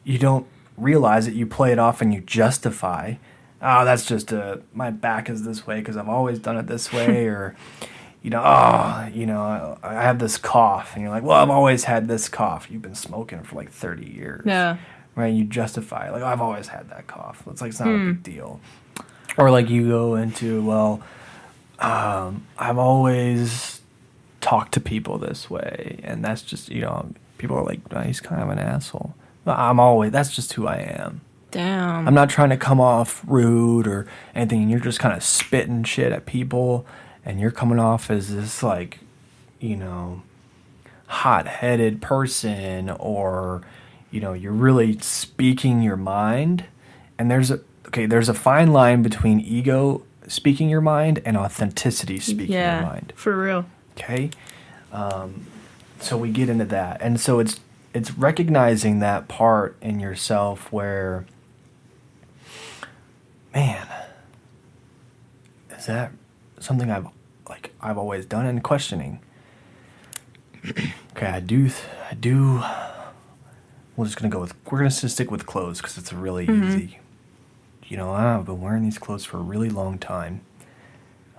you don't realize it, you play it off and you justify, oh, that's just my back is this way because I've always done it this way, or, you know, I have this cough, and you're like, well, I've always had this cough. You've been smoking for like 30 years. Yeah. Right? You justify, like, oh, I've always had that cough. It's like, it's not a big deal. Or like you go into, well, I've always talked to people this way, and that's just, you know, people are like, oh, he's kind of an asshole. That's just who I am. Damn. I'm not trying to come off rude or anything, and you're just kind of spitting shit at people, and you're coming off as this, like, you know, hot-headed person, or, you know, you're really speaking your mind. And there's a fine line between ego speaking your mind and authenticity speaking your mind. For real. Okay? So we get into that. And so it's recognizing that part in yourself where, man, is that something I've always done, and questioning. Okay, I do. We're gonna just stick with clothes because it's really easy. I've been wearing these clothes for a really long time.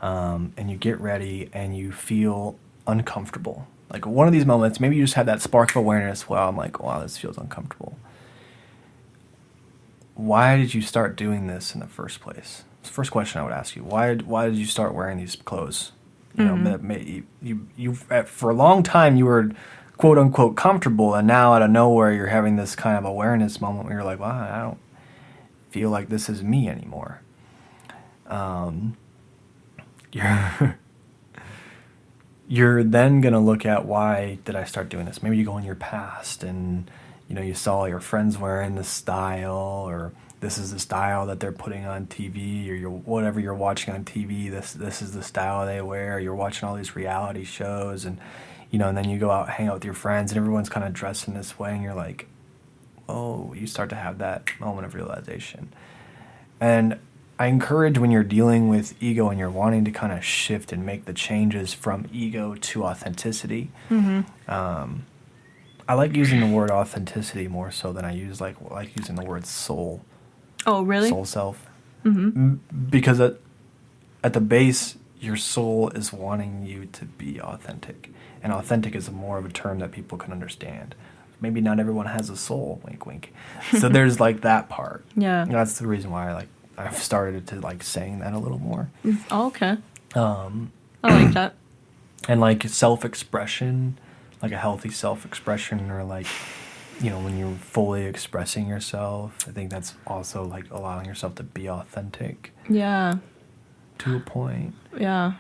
And you get ready and you feel uncomfortable. Like one of these moments, maybe you just have that spark of awareness. Well, I'm like, wow, this feels uncomfortable. Why did you start doing this in the first place? It's the first question I would ask you. Why did you start wearing these clothes? You for a long time you were quote unquote comfortable, and now out of nowhere you're having this kind of awareness moment where you're like, wow, I don't feel like this is me anymore. You're then going to look at, why did I start doing this? Maybe you go in your past and, you saw your friends wearing this style, or this is the style that they're putting on TV, or whatever you're watching on TV, this is the style they wear. You're watching all these reality shows and, and then you go out, hang out with your friends and everyone's kind of dressed in this way and you're like, oh, you start to have that moment of realization. And I encourage, when you're dealing with ego and you're wanting to kind of shift and make the changes from ego to authenticity, I like using the word authenticity more so than I like using the word soul. Oh, really? Soul self. Because at the base, your soul is wanting you to be authentic. And authentic is more of a term that people can understand. Maybe not everyone has a soul, wink, wink. So there's like that part. Yeah. And that's the reason why I've started to like saying that a little more. Oh, okay. I like that. And like self-expression, like a healthy self-expression, or like, when you're fully expressing yourself, I think that's also like allowing yourself to be authentic. Yeah. To a point. Yeah.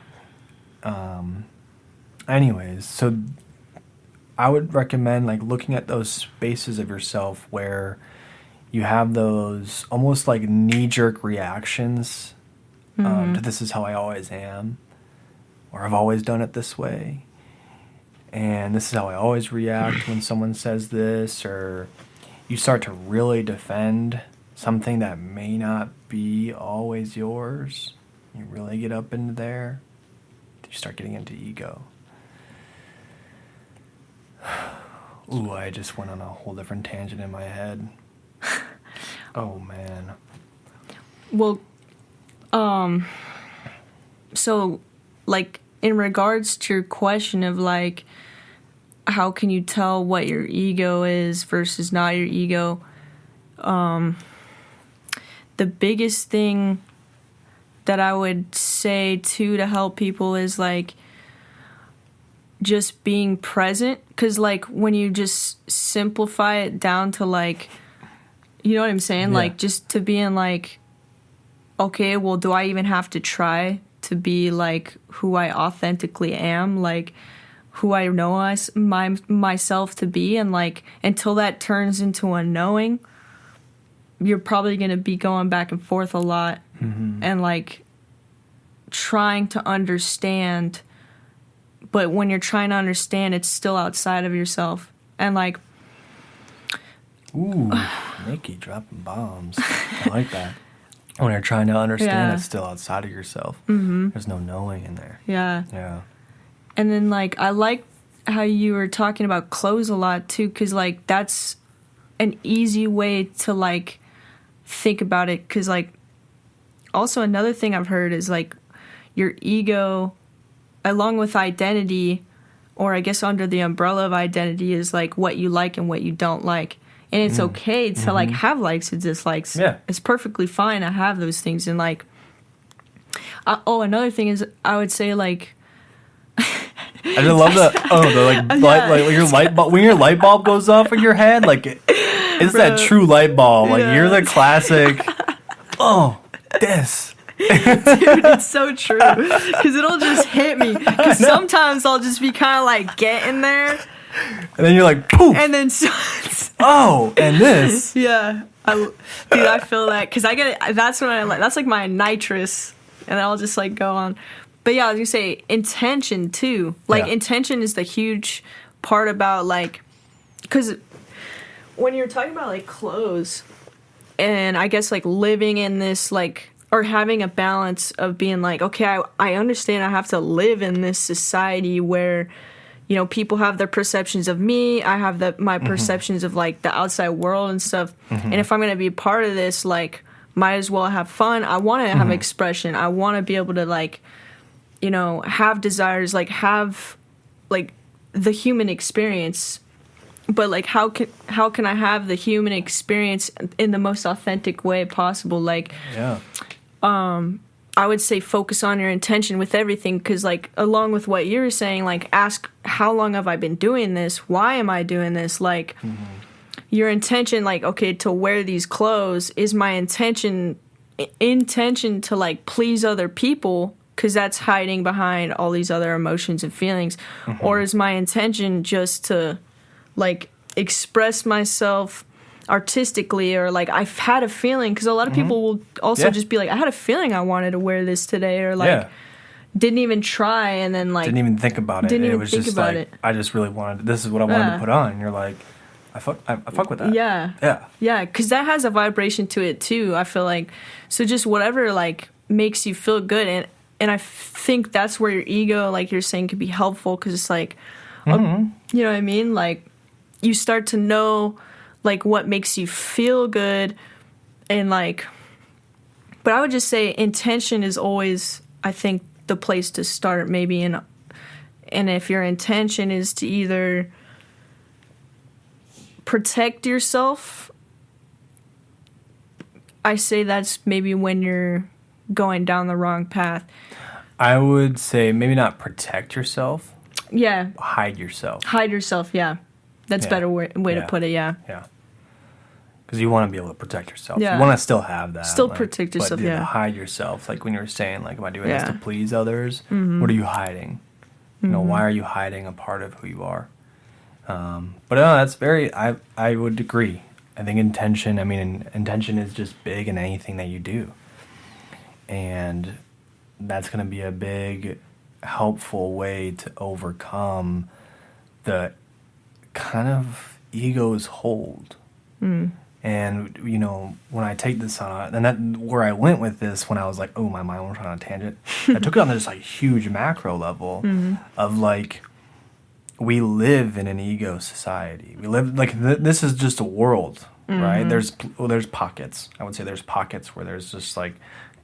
Anyways, so I would recommend like looking at those spaces of yourself where you have those almost like knee-jerk reactions to this is how I always am, or I've always done it this way, and this is how I always react when someone says this, or you start to really defend something that may not be always yours. You really get up into there, you start getting into ego. Ooh, I just went on a whole different tangent in my head. Oh, man. Well, so, like, in regards to your question of, like, how can you tell what your ego is versus not your ego, the biggest thing that I would say, too, to help people is, like, just being present. Because, like, when you just simplify it down to, like, you know what I'm saying? Yeah. Like, just to being like, okay, well, do I even have to try to be, like, who I authentically am? Like, who I know myself to be? And, like, until that turns into a knowing, you're probably going to be going back and forth a lot. And, like, trying to understand. But when you're trying to understand, it's still outside of yourself. And, like... Ooh, Nicki dropping bombs. I like that. When you're trying to understand, it's still outside of yourself. There's no knowing in there. Yeah. And then, like, I like how you were talking about clothes a lot, too, because, like, that's an easy way to, like, think about it. Because, like, also another thing I've heard is, like, your ego, along with identity, or I guess under the umbrella of identity, is, like, what you like and what you don't like. And it's okay to, like, have likes and dislikes. Yeah. It's perfectly fine to have those things. And, like, another thing is, I would say, like... I just love that. Oh, like your light bulb, when your light bulb goes off in your head, like, it's that true light bulb. Like, you're the classic, this. Dude, it's so true. Because it'll just hit me. Because sometimes I'll just be kind of, like, getting there. And then you're like, poof. And then... and this. Yeah. Dude, I feel that. Because I get it. That's when I like... That's, like, my nitrous. And then I'll just, like, go on. But, yeah, I was going to say, intention, too. Like, intention is the huge part about, like... Because when you're talking about, like, clothes... And I guess, like, living in this, like... Or having a balance of being like, okay, I understand I have to live in this society where... people have their perceptions of me. I have my perceptions of like the outside world and stuff. And if I'm going to be a part of this, like, might as well have fun. I want to have expression. I want to be able to like, have desires, like have like the human experience. But like, how can I have the human experience in the most authentic way possible? Like, I would say focus on your intention with everything, because like along with what you're saying, like ask, how long have I been doing this? Why am I doing this? Like your intention, like, okay, to wear these clothes, is my intention to like please other people, because that's hiding behind all these other emotions and feelings, or is my intention just to like express myself artistically, or like I've had a feeling, because a lot of people will also just be like, I had a feeling I wanted to wear this today, or like didn't even try, and then like didn't even think about it. It was just like, I just really wanted, this is what I wanted to put on, and you're like, I fuck with that. Yeah, because that has a vibration to it too, I feel like. So just whatever like makes you feel good, and I think that's where your ego, like you're saying, could be helpful, because it's like you know what I mean, like you start to know like what makes you feel good, and like, but I would just say intention is always, I think, the place to start, maybe. And if your intention is to either protect yourself, I say that's maybe when you're going down the wrong path. I would say maybe not protect yourself. Yeah. Hide yourself. Hide yourself, yeah. That's a better way to put it, yeah. Yeah. Because you want to be able to protect yourself. Yeah. You want to still have that. Still protect yourself, but hide yourself. Like when you were saying, like, am I doing this to please others? Mm-hmm. What are you hiding? Why are you hiding a part of who you are? But no, that's very, I would agree. I think intention is just big in anything that you do. And that's going to be a big, helpful way to overcome the kind of ego's hold. And when I take this on, and that where I went with this, when I was like, oh, my mind went on a tangent, I took it on this like huge macro level of like, we live in an ego society. We live like this is just a world, right? There's pockets. I would say there's pockets where there's just like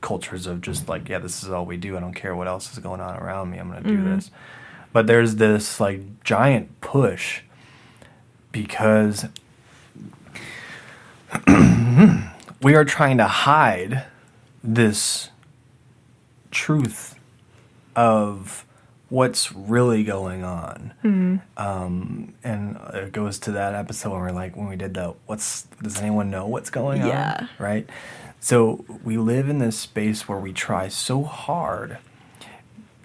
cultures of just like, yeah, this is all we do. I don't care what else is going on around me. I'm going to do this. But there's this like giant push, because we are trying to hide this truth of what's really going on. And it goes to that episode where when we did does anyone know what's going on? Right? So we live in this space where we try so hard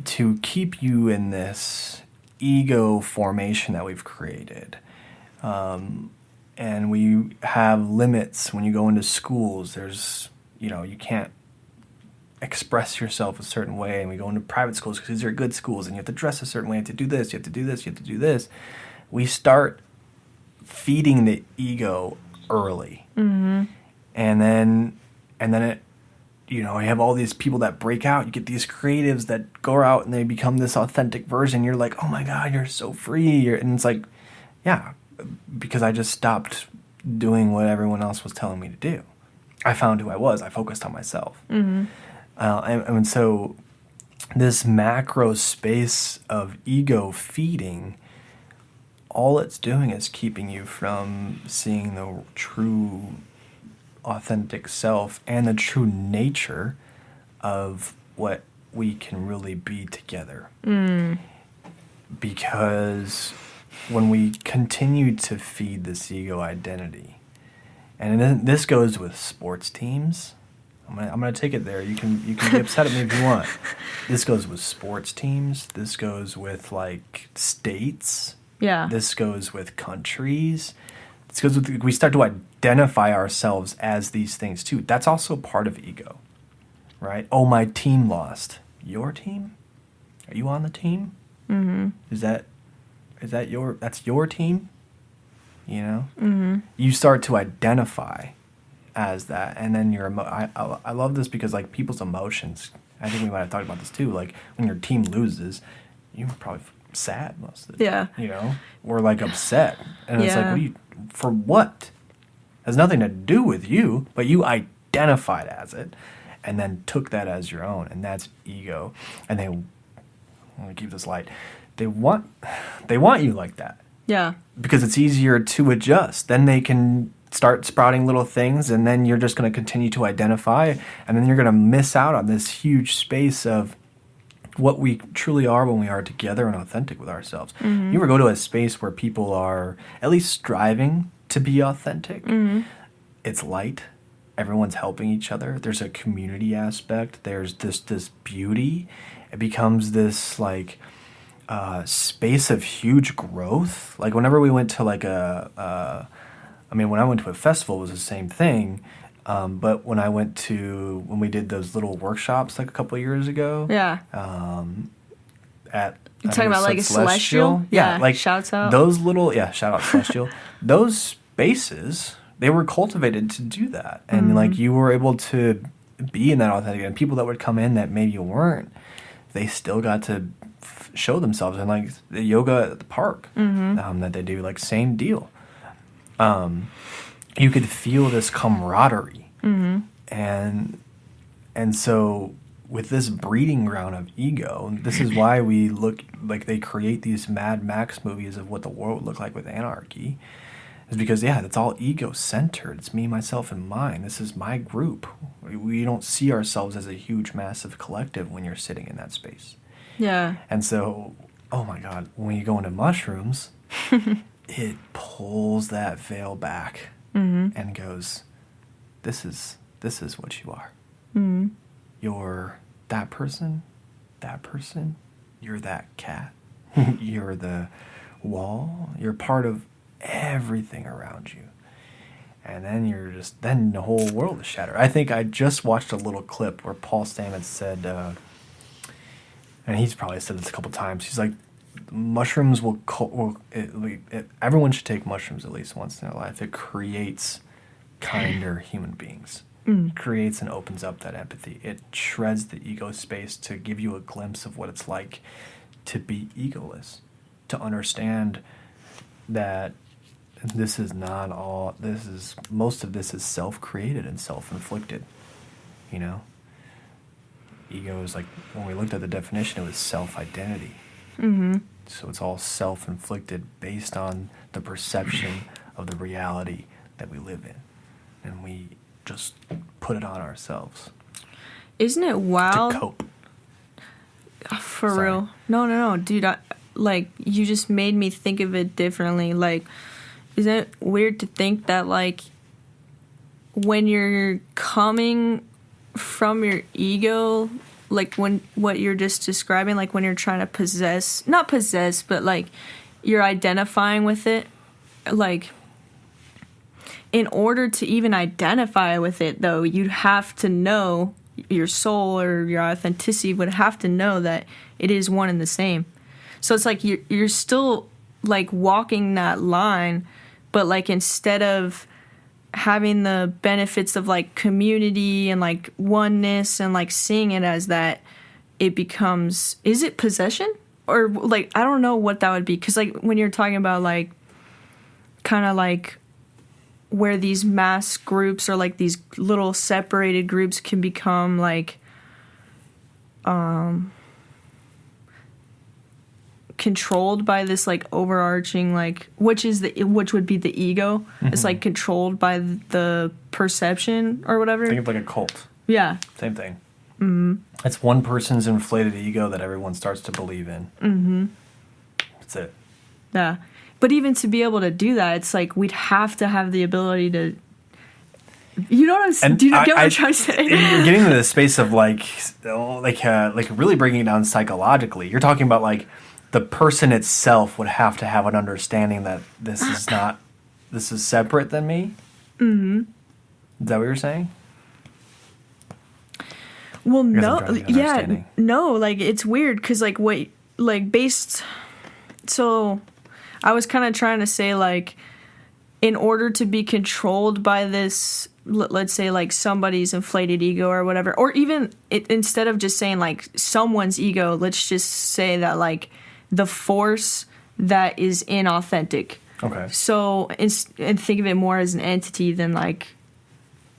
to keep you in this ego formation that we've created. And we have limits when you go into schools. There's, you can't express yourself a certain way. And we go into private schools because these are good schools, and you have to dress a certain way. You have to do this, you have to do this, you have to do this. We start feeding the ego early. And then it, you have all these people that break out. You get these creatives that go out and they become this authentic version. You're like, oh my God, you're so free. And it's like, yeah, because I just stopped doing what everyone else was telling me to do. I found who I was. I focused on myself. And so this macro space of ego feeding, all it's doing is keeping you from seeing the true authentic self and the true nature of what we can really be together. Because when we continue to feed this ego identity, and then this goes with sports teams. I'm gonna take it there. You can be upset at me if you want. This goes with sports teams. This goes with like states. Yeah. This goes with countries. This goes with, we start to identify ourselves as these things too. That's also part of ego, right? Oh, my team lost. Your team? Are you on the team? That's your team? You start to identify as that, and then I love this because people's emotions, I think we might have talked about this too, when your team loses, you probably sad most of the Yeah. time, or like upset. And it's like, Yeah. for what? It has nothing to do with you, but you identified as it and then took that as your own. And that's ego. And I'm going to keep this light. They want you like that. Yeah. Because it's easier to adjust. Then they can start sprouting little things, and then you're just going to continue to identify, and then you're going to miss out on this huge space of what we truly are when we are together and authentic with ourselves. You ever go to a space where people are at least striving to be authentic? It's light. Everyone's helping each other. There's a community aspect. There's this beauty. It becomes this like space of huge growth. Like whenever we went to like when I went to a festival, it was the same thing. But when we did those little workshops like a couple of years ago, Yeah. At You're talking about like a celestial? Yeah, like shouts out. those little, shout out celestial. Those spaces, they were cultivated to do that, and like you were able to be in that authentic. And people that would come in that maybe you weren't, they still got to show themselves. And like the yoga at the park that they do, like same deal. You could feel this camaraderie, and so with this breeding ground of ego, this is why we look like they create these Mad Max movies of what the world would look like with anarchy, is because it's all ego centered. It's me, myself, and mine. This is my group. We don't see ourselves as a huge, massive collective when you're sitting in that space. Yeah. And so, oh my God, when you go into mushrooms, it pulls that veil back and goes, this is what you are. You're that person, you're that cat, you're the wall, you're part of everything around you. And then then the whole world is shattered. I think I just watched a little clip where Paul Stamets said, and he's probably said this a couple times, he's like, mushrooms everyone should take mushrooms at least once in their life. It creates kinder human beings. It creates and opens up that empathy. It shreds the ego space to give you a glimpse of what it's like to be egoless, to understand that most of this is self-created and self-inflicted. Ego is like, when we looked at the definition, it was self-identity. So it's all self-inflicted based on the perception of the reality that we live in. And we just put it on ourselves. Isn't it wild? To cope. For Sorry. real. No, dude. You just made me think of it differently. Like, isn't it weird to think that, like, when you're coming from your ego, like what you're just describing, like when you're trying to not possess, but like you're identifying with it, like in order to even identify with it though, you'd have to know, your soul or your authenticity would have to know that it is one and the same. So it's like you're still like walking that line, but like instead of having the benefits of like community and like oneness and like seeing it as that, it becomes, is it possession? Or like, I don't know what that would be. Cause like when you're talking about like kind of like where these mass groups or like these little separated groups can become like controlled by this like overarching like which would be the ego. It's like controlled by the perception or whatever. Think of like a cult. Yeah. Same thing. It's one person's inflated ego that everyone starts to believe in. That's it. Yeah. But even to be able to do that, it's like we'd have to have the ability to. You know what I'm saying? Do you get what I'm trying to say? You're getting to the space of like really breaking it down psychologically. You're talking about like the person itself would have to have an understanding that this is separate than me. Is that what you're saying? Well, no, yeah, no. Like it's weird because So, I was kind of trying to say like, in order to be controlled by this, let's say like somebody's inflated ego or whatever, or even instead of just saying like someone's ego, let's just say that like the force that is inauthentic. Okay. So, and think of it more as an entity than like.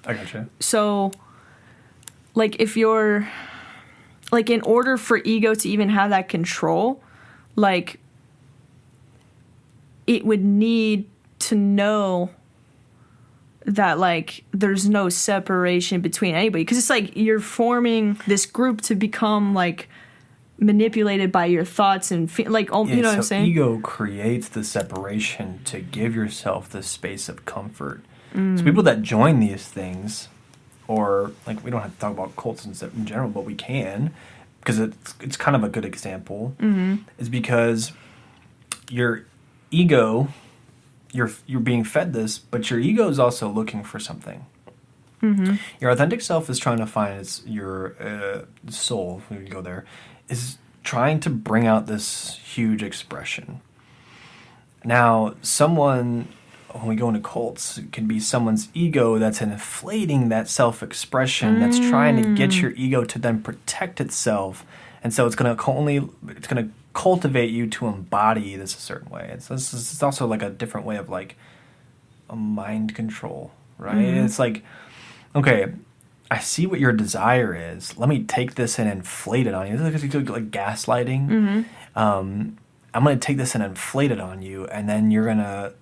I gotcha. So, like, if you're, like, in order for ego to even have that control, like, it would need to know that, like, there's no separation between anybody. Because it's like you're forming this group to become, like, manipulated by your thoughts and, you know what I'm saying? Ego creates the separation to give yourself this space of comfort. So people that join these things, or like we don't have to talk about cults in general, but we can, because it's kind of a good example, is because your ego, you're being fed this, but your ego is also looking for something. Your authentic self is trying to find your soul, if we go there, is trying to bring out this huge expression. Now, when we go into cults, it can be someone's ego that's inflating that self-expression, that's trying to get your ego to then protect itself, and so it's going to cultivate you to embody this a certain way. It's also like a different way of like a mind control, right? It's like, okay, I see what your desire is. Let me take this and inflate it on you. It's like gaslighting. I'm going to take this and inflate it on you, and then you're going to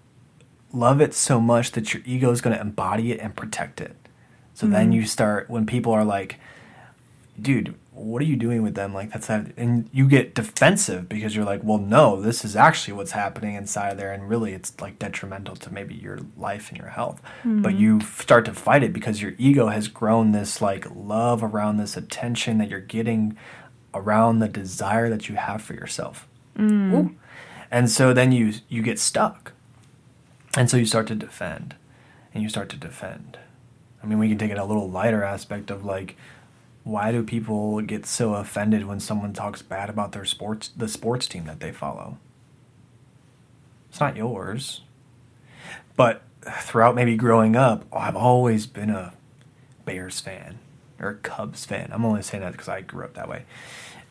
love it so much that your ego is going to embody it and protect it. So then you start, when people are like, dude, what are you doing with them? Like, and you get defensive because you're like, well, no, this is actually what's happening inside there. And really it's like detrimental to maybe your life and your health. But you start to fight it because your ego has grown this like love around this attention that you're getting around the desire that you have for yourself. Ooh. And so then you get stuck. And so you start to defend, and you start to defend. I mean, we can take it a little lighter aspect of like, why do people get so offended when someone talks bad about the sports team that they follow? It's not yours. But throughout maybe growing up, I've always been a Bears fan or a Cubs fan. I'm only saying that because I grew up that way.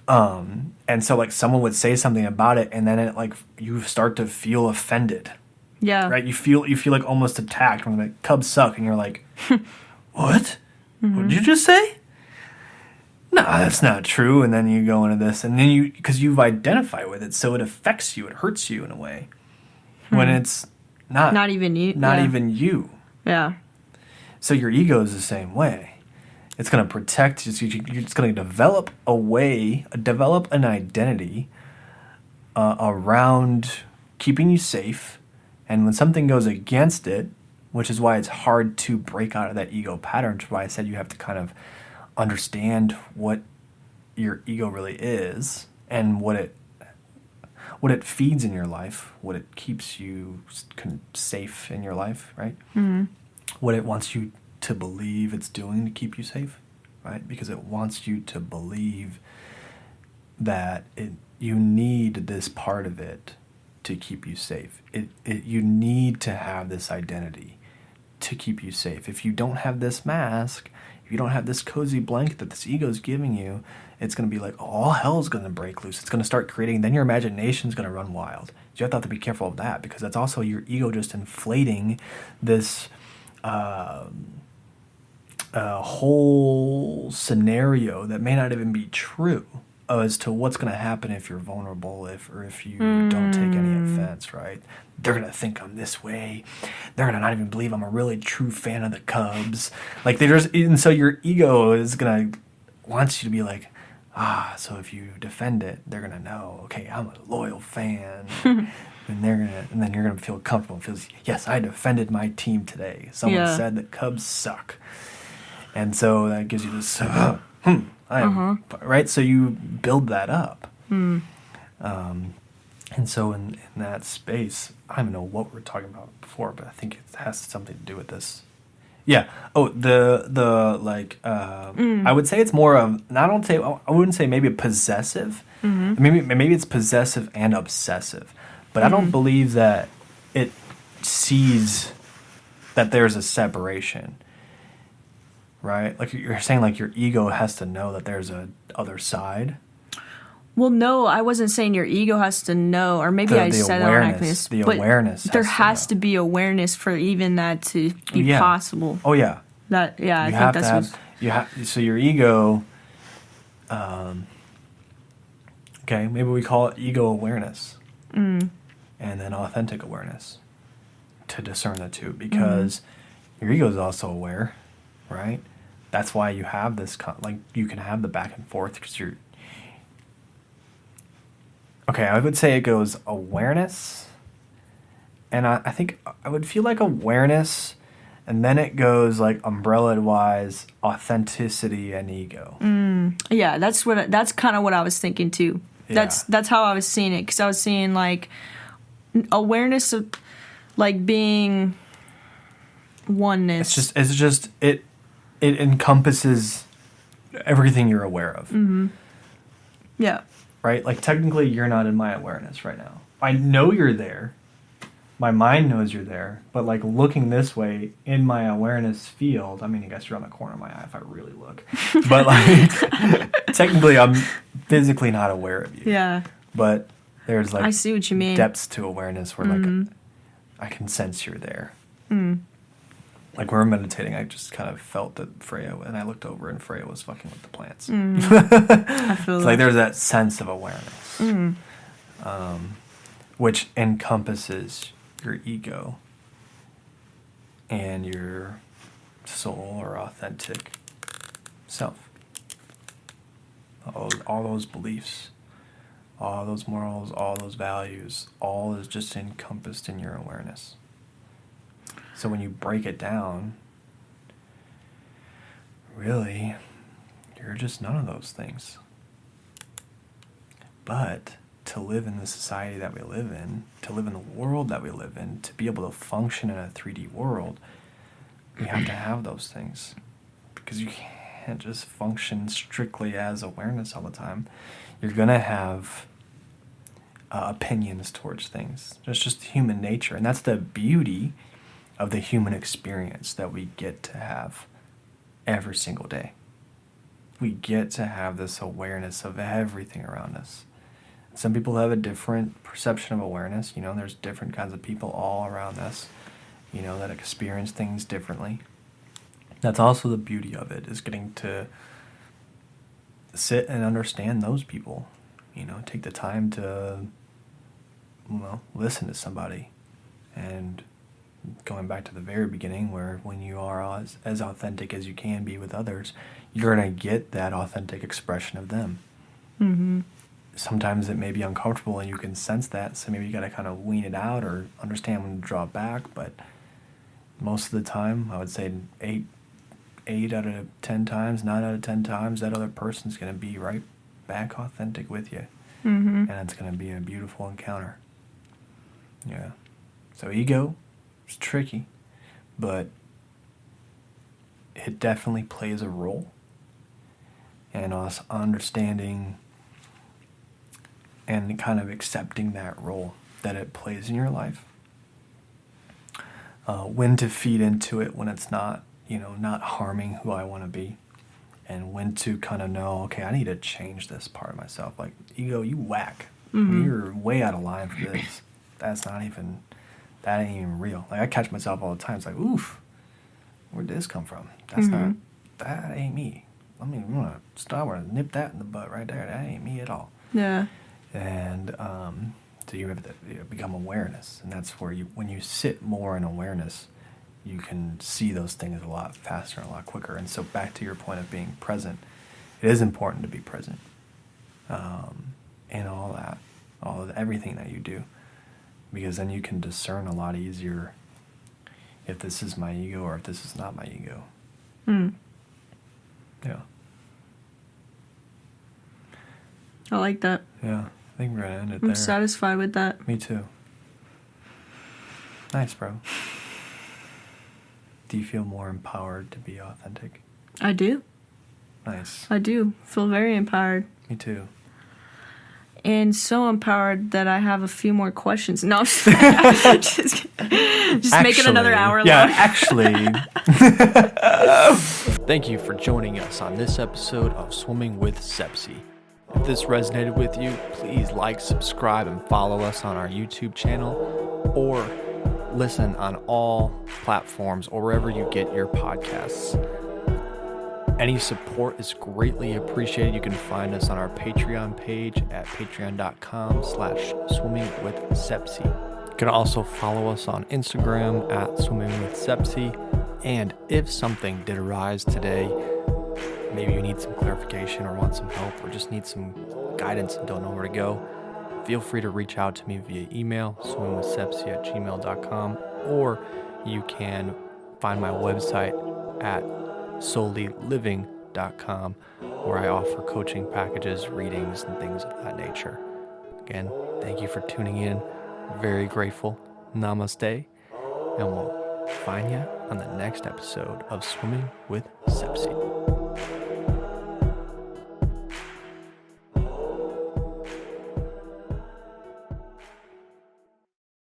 And so like someone would say something about it, and then it like you start to feel offended. Yeah. Right? You feel like almost attacked when the Cubs suck, and you're like, what? What did you just say? No, that's not true. And then you go into this, and then because you've identified with it, so it affects you, it hurts you in a way, when it's not even you. Even you. Yeah. So your ego is the same way. It's going to protect you. It's going to develop an identity around keeping you safe. And when something goes against it, which is why it's hard to break out of that ego pattern, which is why I said you have to kind of understand what your ego really is and what it feeds in your life, what it keeps you safe in your life, right? What it wants you to believe it's doing to keep you safe, right? Because it wants you to believe that you need this part of it to keep you safe. You need to have this identity to keep you safe. If you don't have this mask, if you don't have this cozy blanket that this ego is giving you, it's going to be like, oh, all hell's going to break loose. It's going to start creating, then your imagination's going to run wild. So you have to be careful of that, because that's also your ego just inflating this whole scenario that may not even be true as to what's going to happen if you're vulnerable, or if you don't take any offense, right? They're going to think I'm this way. They're going to not even believe I'm a really true fan of the Cubs. Like, and so your ego is going to wants you to be like, so if you defend it, they're going to know, okay, I'm a loyal fan. And then you're going to feel comfortable. Feels, yes, I defended my team today. Someone said that Cubs suck. And so that gives you this, right? So you build that up. And so in that space, I don't even know what we were talking about before, but I think it has something to do with this. Yeah. Oh, I would say it's more of, I wouldn't say maybe possessive. Maybe it's possessive and obsessive. But I don't believe that it sees that there's a separation. Right? Like you're saying, like your ego has to know that there's a other side. Well, no, I wasn't saying your ego has to know, or maybe I said that on accident. The but awareness. There has to be awareness for even that to be possible. Oh yeah. I think that's so your ego. Okay, maybe we call it ego awareness, and then authentic awareness, to discern the two, because your ego is also aware, right? That's why you have this you can have the back and forth, because you're. Okay, I would say it goes awareness, and I think I would feel like awareness, and then it goes like umbrella-wise authenticity and ego. Yeah, that's kind of what I was thinking too. Yeah. That's how I was seeing it, because I was seeing like awareness of like being oneness. It encompasses everything you're aware of. Yeah. Right? Like, technically, you're not in my awareness right now. I know you're there. My mind knows you're there. But, like, looking this way in my awareness field, I mean, I guess you're on the corner of my eye if I really look. But, like, technically, I'm physically not aware of you. Yeah. But there's, like, I see what you mean. Depths to awareness where, like, I can sense you're there. Like, when we're meditating, I just kind of felt that Freya, and I looked over, and Freya was fucking with the plants. I feel It's like there's that sense of awareness, which encompasses your ego and your soul or authentic self. All those beliefs, all those morals, all those values, all is just encompassed in your awareness. So when you break it down, really, you're just none of those things. But to live in the society that we live in, to live in the world that we live in, to be able to function in a 3D world, we have to have those things. Because you can't just function strictly as awareness all the time. You're going to have opinions towards things. It's just human nature. And that's the beauty of the human experience that we get to have every single day. We get to have this awareness of everything around us. Some people have a different perception of awareness. You know, there's different kinds of people all around us, you know, that experience things differently. That's also the beauty of it, is getting to sit and understand those people. You know, take the time to, listen to somebody. And going back to the very beginning, where when you are as authentic as you can be with others, you're going to get that authentic expression of them. Sometimes it may be uncomfortable and you can sense that, so maybe you got to kind of wean it out or understand when to draw back. But most of the time, I would say 8 out of 10 times, 9 out of 10 times, that other person's going to be right back authentic with you. And it's going to be a beautiful encounter. Yeah. So ego, it's tricky, but it definitely plays a role in us understanding and kind of accepting that role that it plays in your life. When to feed into it when it's not, not harming who I want to be, and when to kind of know, okay, I need to change this part of myself. Like, ego, you whack. You're way out of line for this. That ain't even real. Like, I catch myself all the time. It's like, oof, where'd this come from? That ain't me. I'm gonna stop and nip that in the butt right there. That ain't me at all. Yeah. And so you have to become awareness, and that's where when you sit more in awareness, you can see those things a lot faster and a lot quicker. And so back to your point of being present, it is important to be present in all of everything that you do, because then you can discern a lot easier if this is my ego or if this is not my ego. Yeah. I like that. Yeah, I think we're going to end it I'm there. satisfied with that. Me too. Nice, bro. Do you feel more empowered to be authentic? I do. Nice. I do. Feel very empowered. Me too. And so empowered that I have a few more questions. No, I'm just make it another hour long. Yeah, actually. Thank you for joining us on this episode of Swimming with Sepsey. If this resonated with you, please like, subscribe, and follow us on our YouTube channel, or listen on all platforms or wherever you get your podcasts. Any support is greatly appreciated. You can find us on our Patreon page at patreon.com/swimmingwithsepsey. You can also follow us on Instagram at swimmingwithsepsey. And if something did arise today, maybe you need some clarification or want some help or just need some guidance and don't know where to go, feel free to reach out to me via email, swimmingwithsepsey@gmail.com, or you can find my website at solelyliving.com, where I offer coaching packages, readings, and things of that nature. Again, thank you for tuning in. Very grateful. Namaste. And we'll find you on the next episode of Swimming with Sepsey.